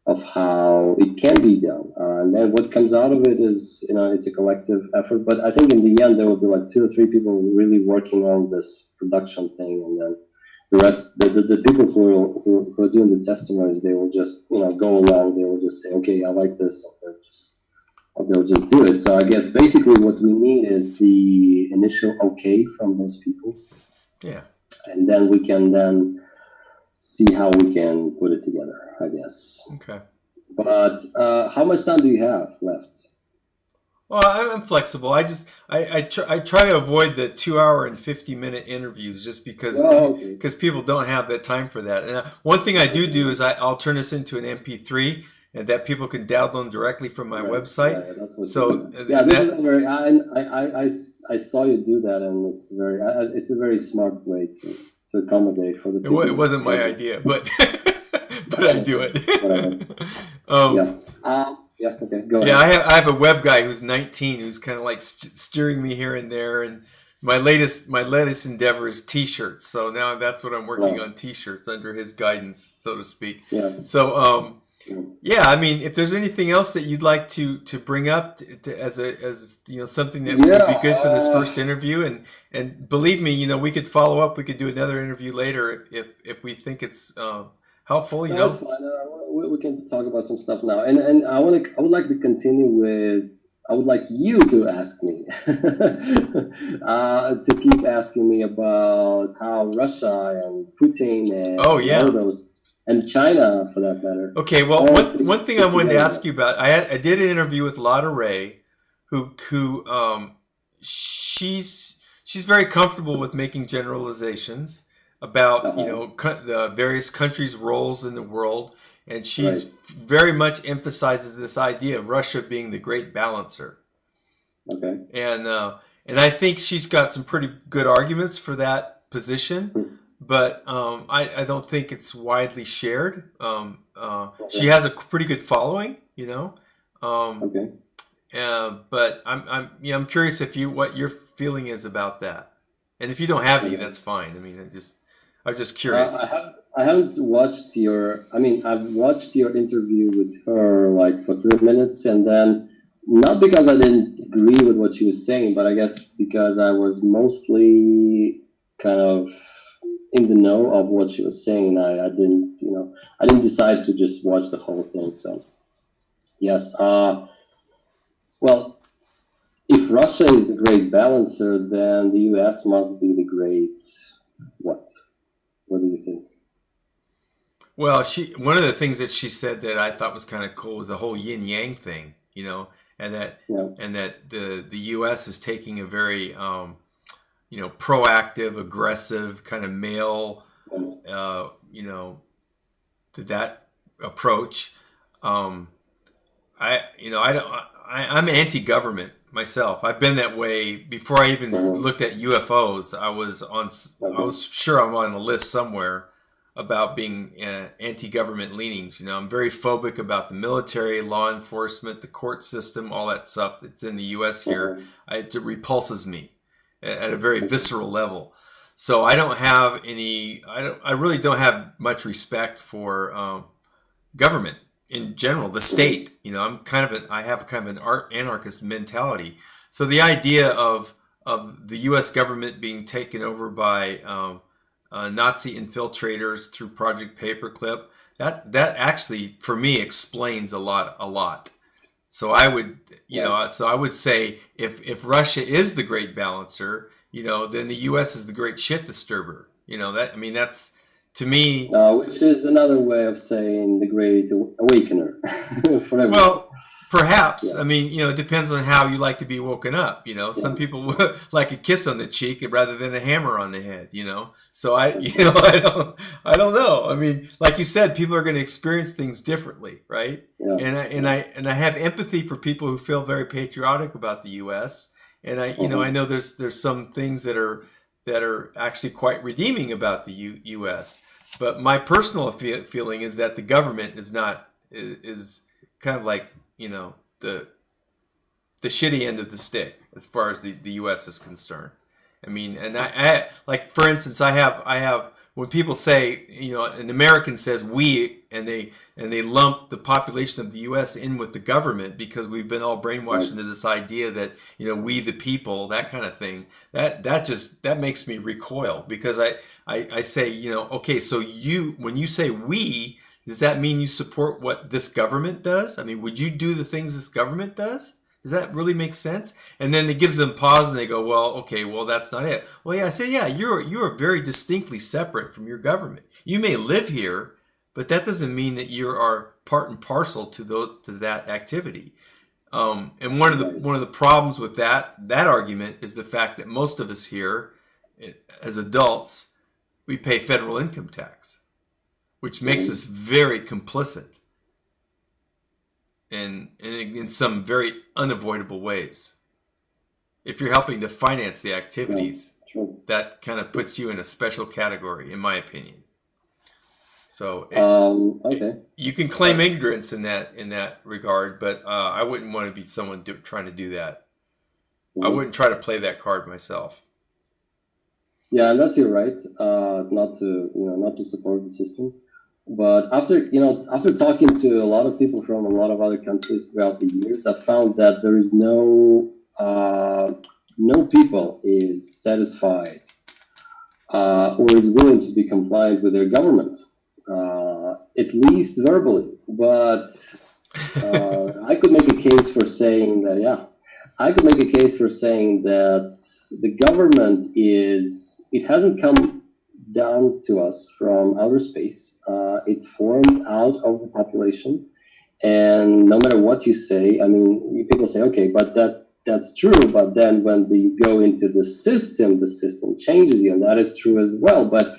of how it can be done. And then what comes out of it is, it's a collective effort. But I think in the end, there will be like 2 or 3 people really working on this production thing. And then the rest, the people who are doing the testimonies, they will just, go along. They will just say, okay, I like this. And they'll just do it. So I guess basically what we need is the initial okay from those people. Yeah. And then we can then see how we can put it together, I guess. Okay. But how much time do you have left? Well, I'm flexible. I try to avoid the 2 hour and 50-minute interviews just because Okay. people don't have that time for that. And one thing I do is I'll turn this into an MP3 and that people can download directly from my website. Yeah, that's what. So This is a very. I saw you do that, and it's a very smart way to accommodate for the people. It wasn't my idea, but but I do it. Yeah. Okay. Go ahead. Yeah, I have a web guy who's 19 who's kind of like steering me here and there, and my latest endeavor is T-shirts. So now that's what I'm working on, T-shirts under his guidance, so to speak. Yeah. So yeah, I mean, if there's anything else that you'd like to bring up as something that would be good for this first interview, and believe me, we could follow up. We could do another interview later if we think it's helpful. That's fine. We can talk about some stuff now, and I would like to continue with. I would like you to ask me to keep asking me about how Russia and Putin and all those. And China, for that matter. Okay, well, one thing I wanted to ask you about, I did an interview with Lotta Ray, who she's very comfortable with making generalizations about the various countries' roles in the world, and she's very much emphasizes this idea of Russia being the great balancer. Okay. And I think she's got some pretty good arguments for that position. But I don't think it's widely shared. She has a pretty good following, Okay. But I'm curious what your feeling is about that. And if you don't have any, that's fine. I mean, I'm just curious. I haven't watched I've watched your interview with her like for 3 minutes, and then not because I didn't agree with what she was saying, but I guess because I was mostly kind of in the know of what she was saying. I didn't decide to just watch the whole thing. So yes. Well, if Russia is the great balancer, then the U.S. must be the great what? What do you think? Well, one of the things that she said that I thought was kind of cool was the whole yin yang thing, and that the U.S. is taking a very proactive, aggressive kind of male, to that approach. I'm anti-government myself. I've been that way before I even looked at UFOs. I was sure I'm on a list somewhere about being anti-government leanings. I'm very phobic about the military, law enforcement, the court system, all that stuff that's in the U.S. here. It repulses me at a very visceral level. So I don't have I really don't have much respect for government in general, the state. I have kind of an anarchist mentality. So the idea of the U.S. government being taken over by Nazi infiltrators through Project Paperclip, that actually for me explains a lot. So I would, so I would say if Russia is the great balancer, then the U.S. is the great shit disturber. That's to me. Which is another way of saying the Great Awakener for everyone. Well, perhaps. Yeah. It depends on how you like to be woken up. Some people like a kiss on the cheek rather than a hammer on the head. So I don't know. Like you said, people are going to experience things differently, right? Yeah. And I have empathy for people who feel very patriotic about the U.S. And I know there's some things that are actually quite redeeming about the U.S. But my personal feeling is that the government is kind of like the shitty end of the stick as far as the U.S. is concerned. And I like, for instance, I have when people say, an American says we, and they lump the population of the U.S. in with the government because we've been all brainwashed into this idea that we the people, that kind of thing. That makes me recoil, because I say, okay, so when you say we, does that mean you support what this government does? Would you do the things this government does? Does that really make sense? And then it gives them pause, and they go, well, okay, well, that's not it. Well, yeah, I say, yeah, you're very distinctly separate from your government. You may live here, but that doesn't mean that you are part and parcel to that activity. And one of the problems with that argument is the fact that most of us here, as adults, we pay federal income tax, which makes us very complicit in some very unavoidable ways. If you're helping to finance the activities, that kind of puts you in a special category, in my opinion. So you can claim ignorance in that regard, but I wouldn't want to be someone trying to do that. I wouldn't try to play that card myself. Yeah, and that's your right, not to support the system. But after talking to a lot of people from a lot of other countries throughout the years, I found that there is no people is satisfied or is willing to be compliant with their government, at least verbally. But I could make a case for saying that, the government it hasn't come down to us from outer space. It's formed out of the population, and no matter what you say, people say, okay, but that's true. But then when you go into the system changes you, and that is true as well. But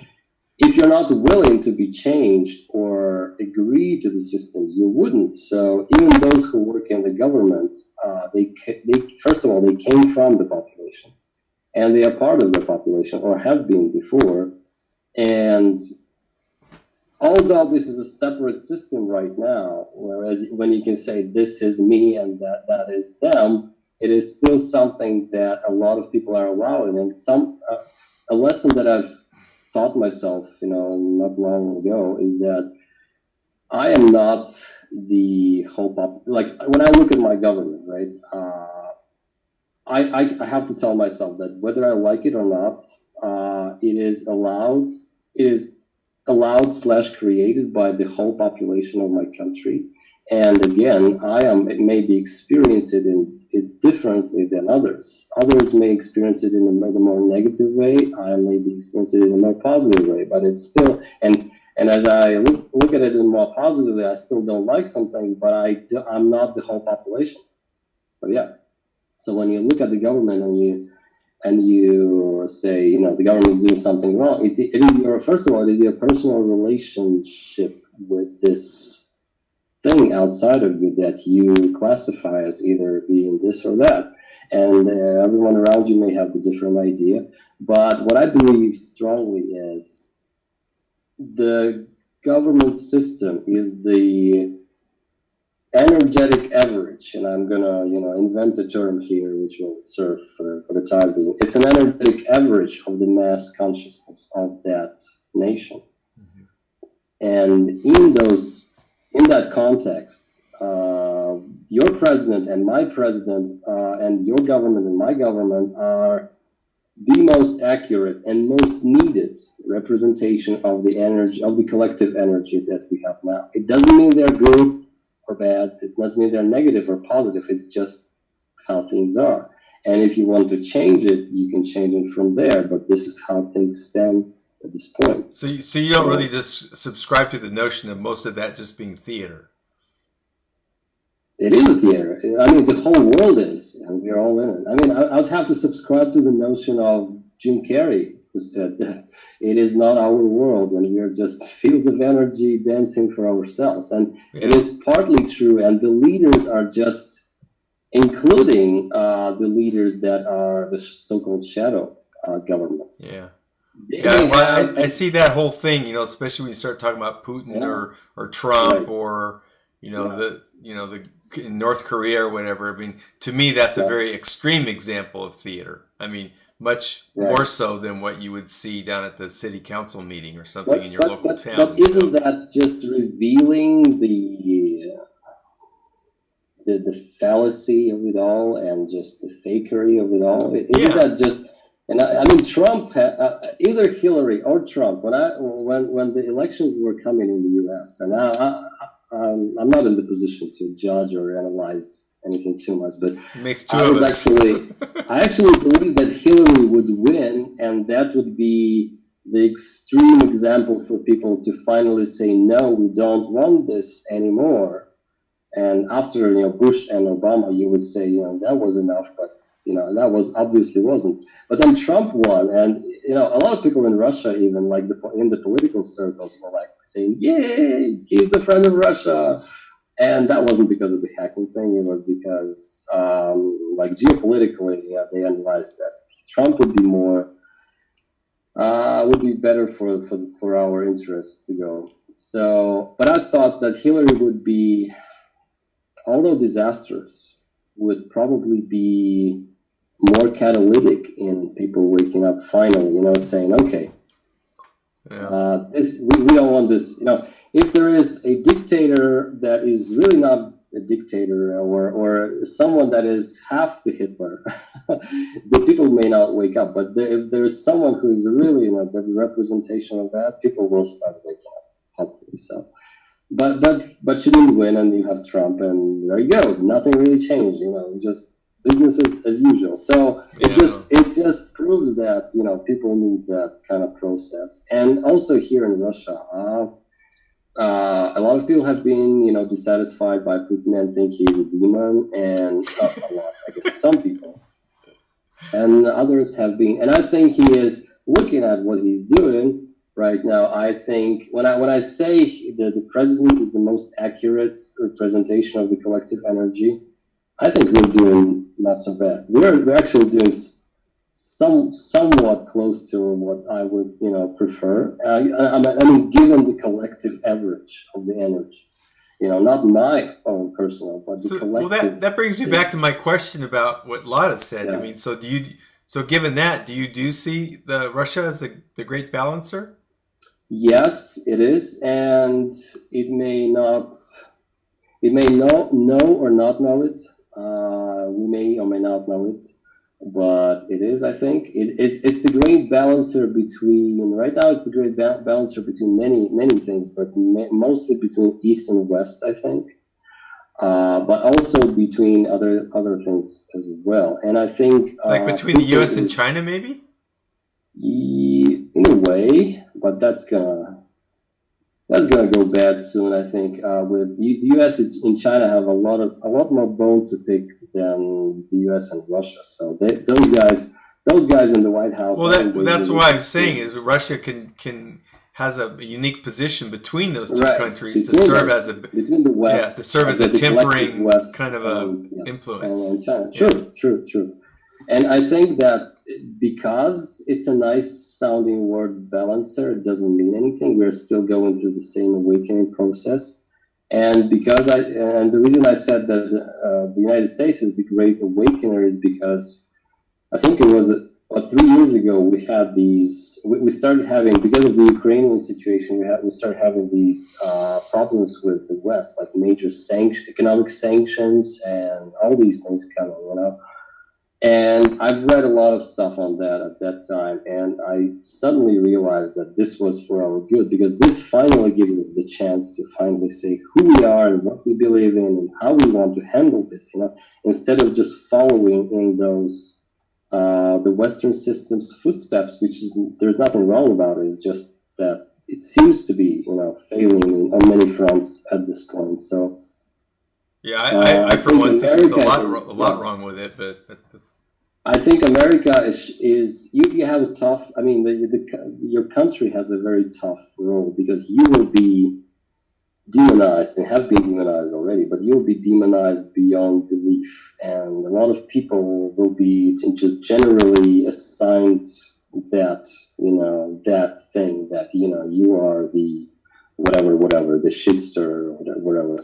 if you're not willing to be changed or agree to the system, you wouldn't. So even those who work in the government, they first of all, they came from the population, and they are part of the population, or have been before. And although this is a separate system right now, whereas when you can say this is me and that is them, it is still something that a lot of people are allowing. And a lesson that I've taught myself, not long ago, is that I am not the whole like when I look at my government, right? I have to tell myself that whether I like it or not, it is allowed / created by the whole population of my country. And again, maybe experience it differently than others. Others may experience it in a more negative way. I maybe experience it in a more positive way. But it's still, and as I look at it in more positively, I still don't like something, but I'm not the whole population. So yeah. So when you look at the government and you say, the government is doing something wrong, it is first of all, it is your personal relationship with this thing outside of you that you classify as either being this or that. And everyone around you may have the different idea. But what I believe strongly is the government system is the energetic average, and I'm gonna invent a term here which will serve for the time being. It's an energetic average of the mass consciousness of that nation. And in that context, your president and my president and your government and my government are the most accurate and most needed representation of the energy, of the collective energy that we have now. It doesn't mean they're good or bad. It doesn't mean they're negative or positive. It's just how things are. And if you want to change it, you can change it from there. But this is how things stand at this point. So you don't really just subscribe to the notion of most of that just being theater. It is theater. I mean, the whole world is, and we're all in it. I mean, I'd have to subscribe to the notion of Jim Carrey, who said that it is not our world, and we're just fields of energy dancing for ourselves. And it is partly true, and the leaders are just, including the leaders that are the so-called shadow government. Yeah. Yeah, well, I see that whole thing, you know, especially when you start talking about Putin or Trump or the in North Korea or whatever. I mean, to me, that's a very extreme example of theater. I mean, much more so than what you would see down at the city council meeting or something in your local town. But isn't that just revealing the fallacy of it all and just the fakery of it all? Isn't that just? And I mean, Trump, either Hillary or Trump. When the elections were coming in the U.S. and I'm not in the position to judge or analyze anything too much, but it makes two of us. I actually believe that Hillary would win, and that would be the extreme example for people to finally say, no, we don't want this anymore. And after Bush and Obama, you would say, that was enough, but that was obviously wasn't. But then Trump won, and a lot of people in Russia, even like in the political circles, were like saying, "Yay, he's the friend of Russia," and that wasn't because of the hacking thing. It was because, like geopolitically, they analyzed that Trump would be better for our interests to go. So, but I thought that Hillary would be, although disastrous, would probably be more catalytic in people waking up finally, saying, okay, we don't want this. If there is a dictator that is really not a dictator or someone that is half the Hitler, the people may not wake up. But if there is someone who is really, the representation of that, people will start waking up, hopefully. So. But she didn't win, and you have Trump, and there you go. Nothing really changed, just business as usual. So it just proves that people need that kind of process. And also here in Russia, a lot of people have been dissatisfied by Putin and think he's a demon, and not a lot, I guess some people, and others have been. And I think he is looking at what he's doing. Right now, I think when I say that the president is the most accurate representation of the collective energy, I think we're doing not so bad. We're actually doing somewhat close to what I would prefer. I mean, given the collective average of the energy, not my own personal, but the collective. Well, that brings me back to my question about what Lada said. Yeah. I mean, so given that, do you see Russia as the great balancer? Yes, it is, and it may know or not know it. We may or may not know it, but it is. I think it's the great balancer between. Right now, it's the great balancer between many things, but mostly between East and West. I think, but also between other things as well. And I think like between the U.S. and China, maybe. In a way, but that's gonna go bad soon. I think with the U.S. and China have a lot more bone to pick than the U.S. and Russia. So those guys in the White House. Well, that's what I'm saying is Russia has a unique position between those two countries to serve as between the West, to serve as a tempering West, kind of influence. And China. True. And I think that because it's a nice sounding word, balancer, it doesn't mean anything. We're still going through the same awakening process. And the reason I said that the United States is the great awakener is because I think it was But 3 years ago, we had these. We started having, because of the Ukrainian situation, we started having these problems with the West, like major economic sanctions, and all these things coming. And I've read a lot of stuff on that at that time, and I suddenly realized that this was for our good, because this finally gives us the chance to finally say who we are and what we believe in and how we want to handle this, instead of just following in those the Western system's footsteps, there's nothing wrong about it. It's just that it seems to be, failing on many fronts at this point. So. Yeah, I for one think there's a lot wrong with it, but that's... I think America is you have a tough. I mean, your country has a very tough role, because you will be demonized and have been demonized already, but you'll be demonized beyond belief, and a lot of people will be just generally assigned that that thing that you are the whatever the shitster or whatever.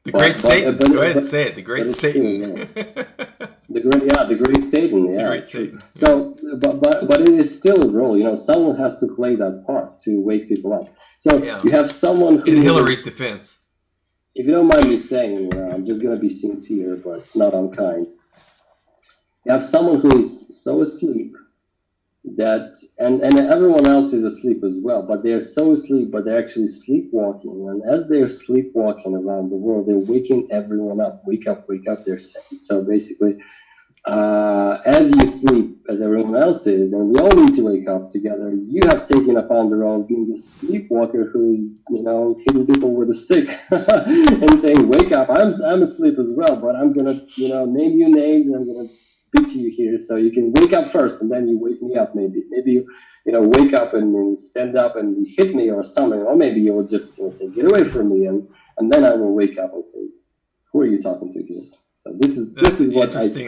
The Great Satan. Go ahead and say it. The Great Satan. The Great Satan. Yeah. The Great Satan. So, but it is still a role. Someone has to play that part to wake people up. So you have someone who. In Hillary's defense. If you don't mind me saying, I'm just going to be sincere, but not unkind. You have someone who is so asleep that, and everyone else is asleep as well, but they're so asleep, but they're actually sleepwalking. And as they're sleepwalking around the world, they're waking everyone up. Wake up, they're saying. So basically, as you sleep, as everyone else is, and we all need to wake up together, you have taken upon the role of being the sleepwalker who is, hitting people with a stick and saying, wake up, I'm asleep as well, but I'm going to, name you names, and I'm going to beat you here, so you can wake up first, and then you wake me up. Maybe you wake up and stand up and hit me or something, or maybe you will just say, get away from me, and then I will wake up and say, who are you talking to here? So this is what I see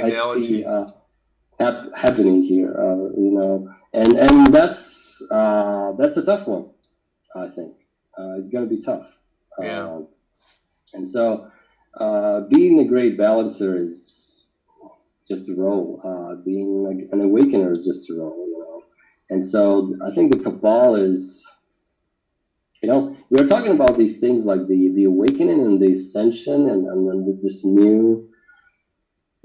happening here, and that's a tough one. I think it's going to be tough. And so being a great balancer is just a role. Being an awakener is just a role, And so I think the Cabal is, we are talking about these things like the awakening and the ascension, and then this new.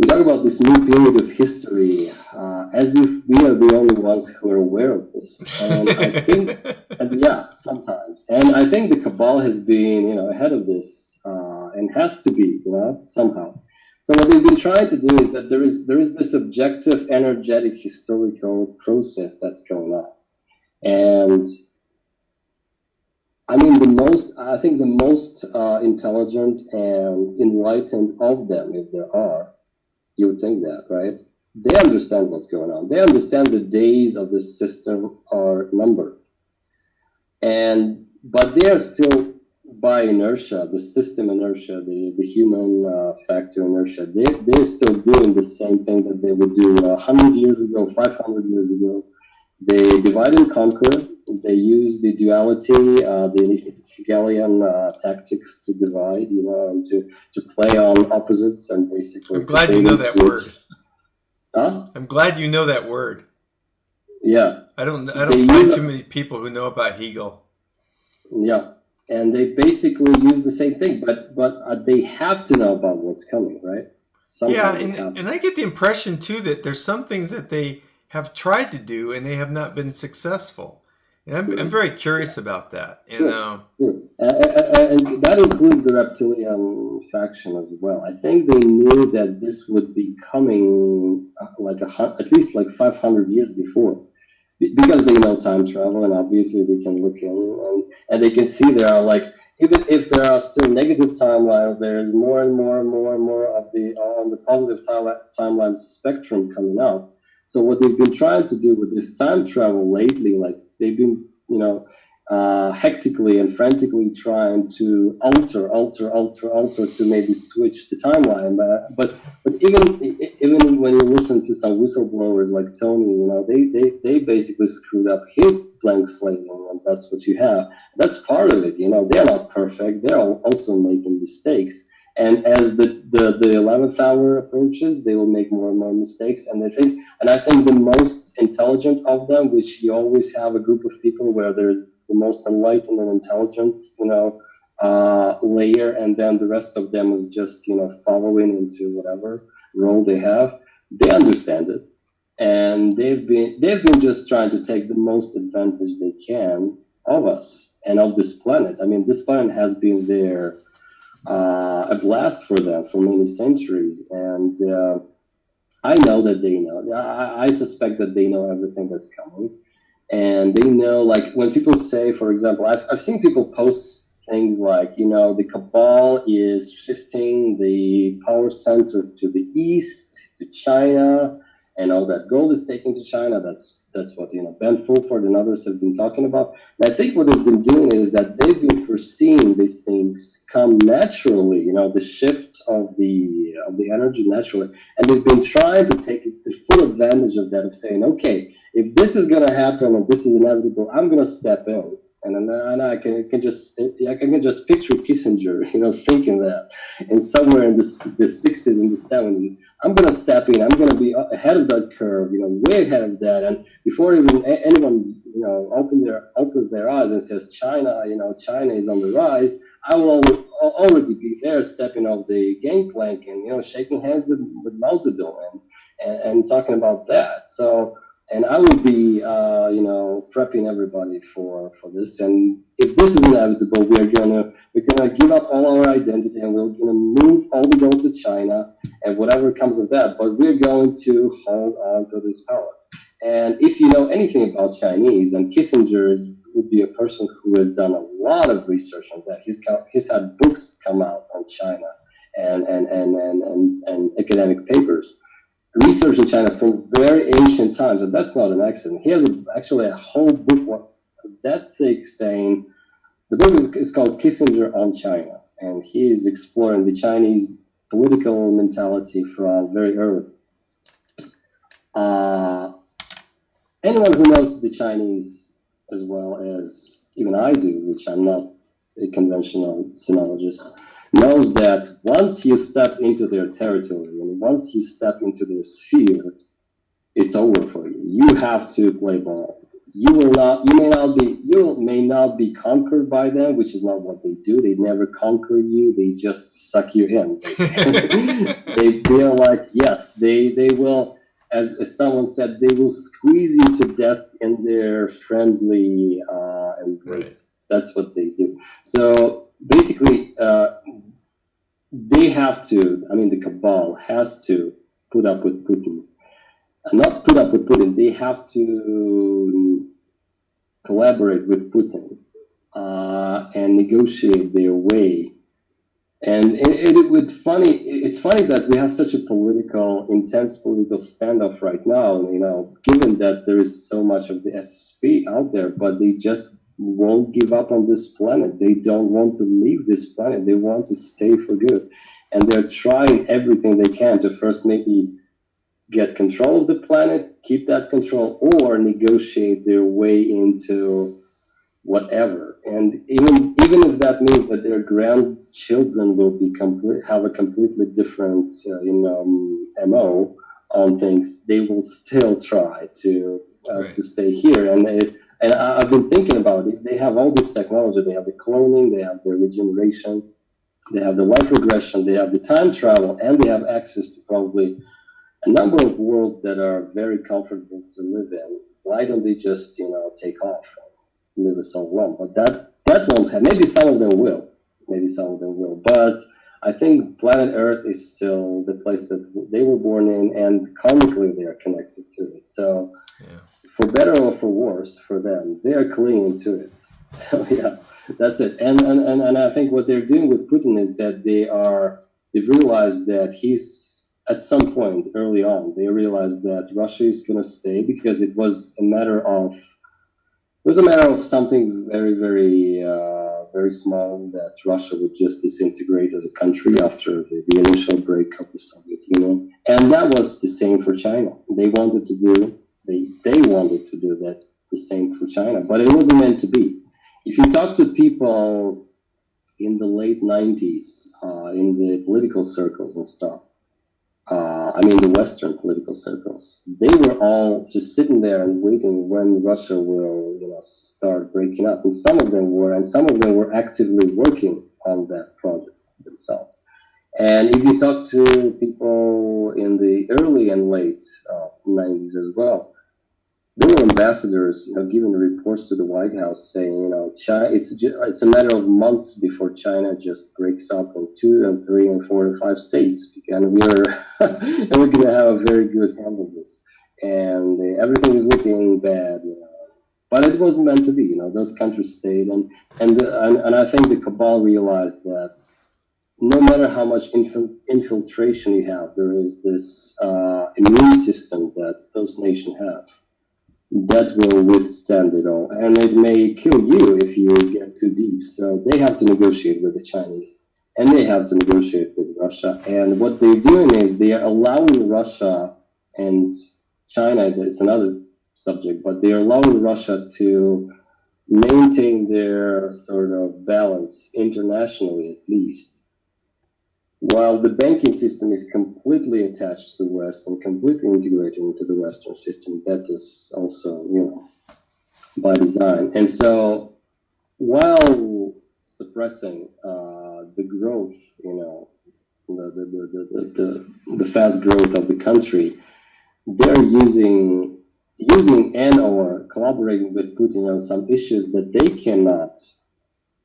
We talk about this new period of history as if we are the only ones who are aware of this. And I think, sometimes. And I think the Cabal has been, ahead of this and has to be, somehow. So what they've been trying to do is that there is this objective, energetic, historical process that's going on. And I mean, I think the most intelligent and enlightened of them, if there are, you would think that, right? They understand what's going on. They understand the days of the system are numbered. But they are still, by inertia, the system inertia, the human factor inertia, they're still doing the same thing that they would do 100 years ago, 500 years ago. They divide and conquer. They use the duality, the Hegelian tactics to divide, and to play on opposites, and basically. I'm glad you know that word. Huh? I'm glad you know that word. Yeah. I don't find too many people who know about Hegel. Yeah. And they basically use the same thing, but they have to know about what's coming, right? And I get the impression too that there's some things that they have tried to do and they have not been successful. And I'm very curious about that. And that includes the reptilian faction as well. I think they knew that this would be coming at least 500 years before. Because they know time travel, and obviously they can look in and they can see there are even if there are still negative timelines, there is more and more and more and more of on the positive timeline spectrum coming out. So what they've been trying to do with this time travel lately, they've been hectically and frantically trying to alter to maybe switch the timeline. But even when you listen to some whistleblowers like Tony, they basically screwed up his blank slate, and that's what you have. That's part of it. They're not perfect. They're also making mistakes. And as the 11th hour approaches, they will make more and more mistakes. And I think the most intelligent of them, which you always have a group of people where there's the most enlightened and intelligent, layer, and then the rest of them is just, following into whatever role they have. They understand it, and they've been just trying to take the most advantage they can of us and of this planet. I mean, this planet has been there, a blast for them for many centuries, and I know that they know. I suspect that they know everything that's coming, and they know, like, when people say, for example, I've seen people post things like, the cabal is shifting the power center to the east, to China, and all that gold is taken to China. That's what, Ben Fulford and others have been talking about. And I think what they've been doing is that they've been foreseeing these things come naturally, the shift of the energy naturally, and they've been trying to take the full advantage of that, of saying, okay, if this is going to happen and this is inevitable, I'm going to step in. And I can just picture Kissinger, thinking that, and somewhere in the 60s and the 70s, I'm going to step in, I'm going to be ahead of that curve, way ahead of that, and before even anyone, opens their eyes and says China is on the rise, I will already be there, stepping off the gangplank and shaking hands with Mao Zedong and talking about that. So. And I will be, prepping everybody for this. And if this is inevitable, we're gonna give up all our identity, and we're gonna move all the gold to China, and whatever comes of that. But we're going to hold on to this power. And if you know anything about Chinese, and Kissinger would be a person who has done a lot of research on that. He's had books come out on China and academic papers. Research in China from very ancient times, and that's not an accident. He has actually a whole book that thick saying, the book is called Kissinger on China, and he is exploring the Chinese political mentality from very early. Anyone who knows the Chinese as well as even I do, which I'm not a conventional sinologist, knows that once you step into their territory and once you step into their sphere, it's over for you. You have to play ball. You may not be conquered by them, which is not what they do. They never conquer you. They just suck you in. they are like, yes, they will, as someone said, they will squeeze you to death in their friendly embraces. Right. That's what they do. So basically, they have to, the cabal has to put up with Putin. Not put up with Putin, they have to collaborate with Putin and negotiate their way. And it's funny that we have such a intense political standoff right now, given that there is so much of the SSP out there, but they just won't give up on this planet. They don't want to leave this planet. They want to stay for good. And they're trying everything they can to first maybe get control of the planet, keep that control, or negotiate their way into whatever. And even if that means that their grandchildren will have a completely different, MO on things, they will still try to stay here. And I've been thinking about it. They have all this technology. They have the cloning, they have the regeneration, they have the life regression, they have the time travel, and they have access to probably a number of worlds that are very comfortable to live in. Why don't they just, take off and live a soul long? But that won't happen. Maybe some of them will. But I think planet Earth is still the place that they were born in, and karmically they are connected to it. So, for better or for worse, for them, they are clinging to it. So yeah, that's it. And I think what they're doing with Putin is that they've realized that at some point early on, they realized that Russia is going to stay because it was a matter of something very, very, very small, that Russia would just disintegrate as a country after the initial break of the Soviet Union. And that was the same for China. They wanted to do that, the same for China, but it wasn't meant to be. If you talk to people in the late 90s in the political circles and stuff, I mean the Western political circles, they were all just sitting there and waiting when Russia will, start breaking up. And some of them were actively working on that project themselves. And if you talk to people in the early and late 90s as well, there were ambassadors, giving reports to the White House saying, China, it's a matter of months before China just breaks up in 2 and 3 and 4 and 5 states, and we're going to have a very good hand on this, and everything is looking bad, But it wasn't meant to be, Those countries stayed, and I think the cabal realized that no matter how much infiltration you have, there is this immune system that those nations have that will withstand it all, and it may kill you if you get too deep. So they have to negotiate with the Chinese, and they have to negotiate with Russia. And what they're doing is they are allowing Russia and China, it's another subject, but they are allowing Russia to maintain their sort of balance internationally, at least, while the banking system is completely attached to the West and completely integrated into the Western system. That is also, by design. And so, while suppressing the growth, the fast growth of the country, they're using and or collaborating with Putin on some issues that they cannot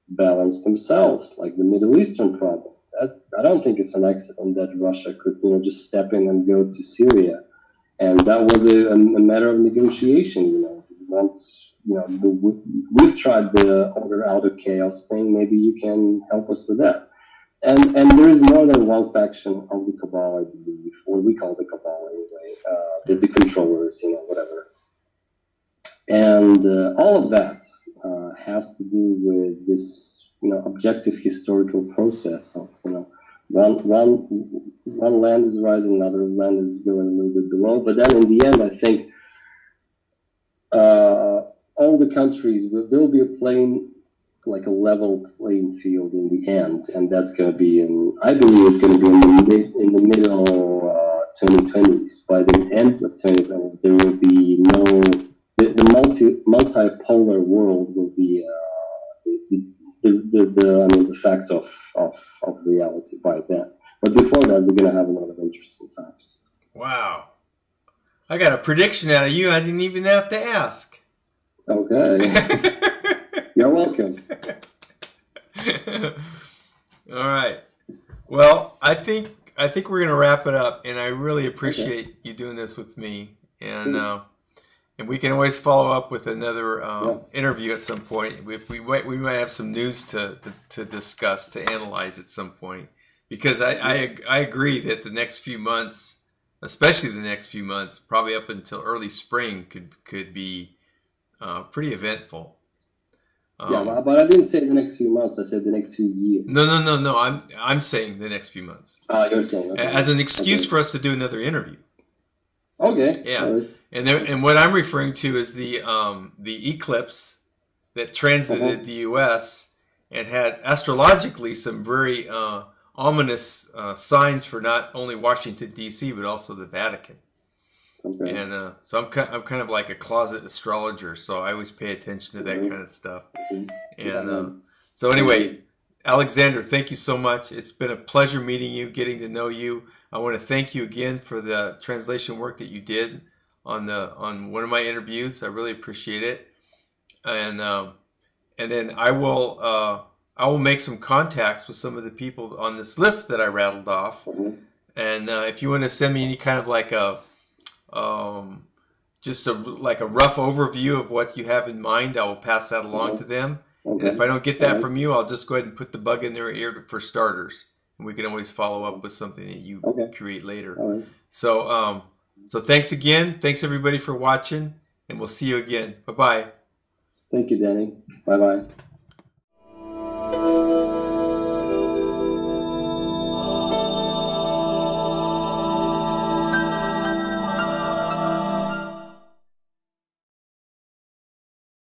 balance themselves, like the Middle Eastern problem. I don't think it's an accident that Russia could, just step in and go to Syria, and that was a matter of negotiation. Once we've tried the order out of chaos thing, maybe you can help us with that. And there is more than one faction of the cabal, I believe, or we call the cabal anyway, the controllers, whatever. And all of that has to do with this. Objective historical process of, one land is rising, another land is going a little bit below. But then in the end, I think all the countries, there will be a level playing field in the end. And that's going to be I believe it's going to be in the middle 2020s. By the end of 2020s, there will be the multipolar world will be the fact of reality by then. But before that, we're going to have a lot of interesting times. Wow. I got a prediction out of you I didn't even have to ask. Okay. You're welcome. All right. Well, I think we're going to wrap it up, and I really appreciate you doing this with me. And we can always follow up with another interview at some point. We might have some news to discuss, to analyze at some point. Because I agree that the next few months, especially the next few months, probably up until early spring, could be pretty eventful. But I didn't say the next few months. I said the next few years. No. I'm saying the next few months. You're saying okay. As an excuse for us to do another interview. Okay. Yeah. Right. And what I'm referring to is the eclipse that transited the U.S. and had astrologically some very ominous signs for not only Washington D.C. but also the Vatican. Okay. And so I'm kind of like a closet astrologer, so I always pay attention to that kind of stuff. And so anyway, Alexander, thank you so much. It's been a pleasure meeting you, getting to know you. I want to thank you again for the translation work that you did on one of my interviews. I really appreciate it. And then I will make some contacts with some of the people on this list that I rattled off. Mm-hmm. And if you want to send me any kind of like a rough overview of what you have in mind, I will pass that along to them. Okay. And if I don't get that from you, I'll just go ahead and put the bug in their ear for starters. And we can always follow up with something that you create later. Right. So thanks again. Thanks everybody for watching, and we'll see you again. Bye-bye. Thank you, Denny. Bye-bye.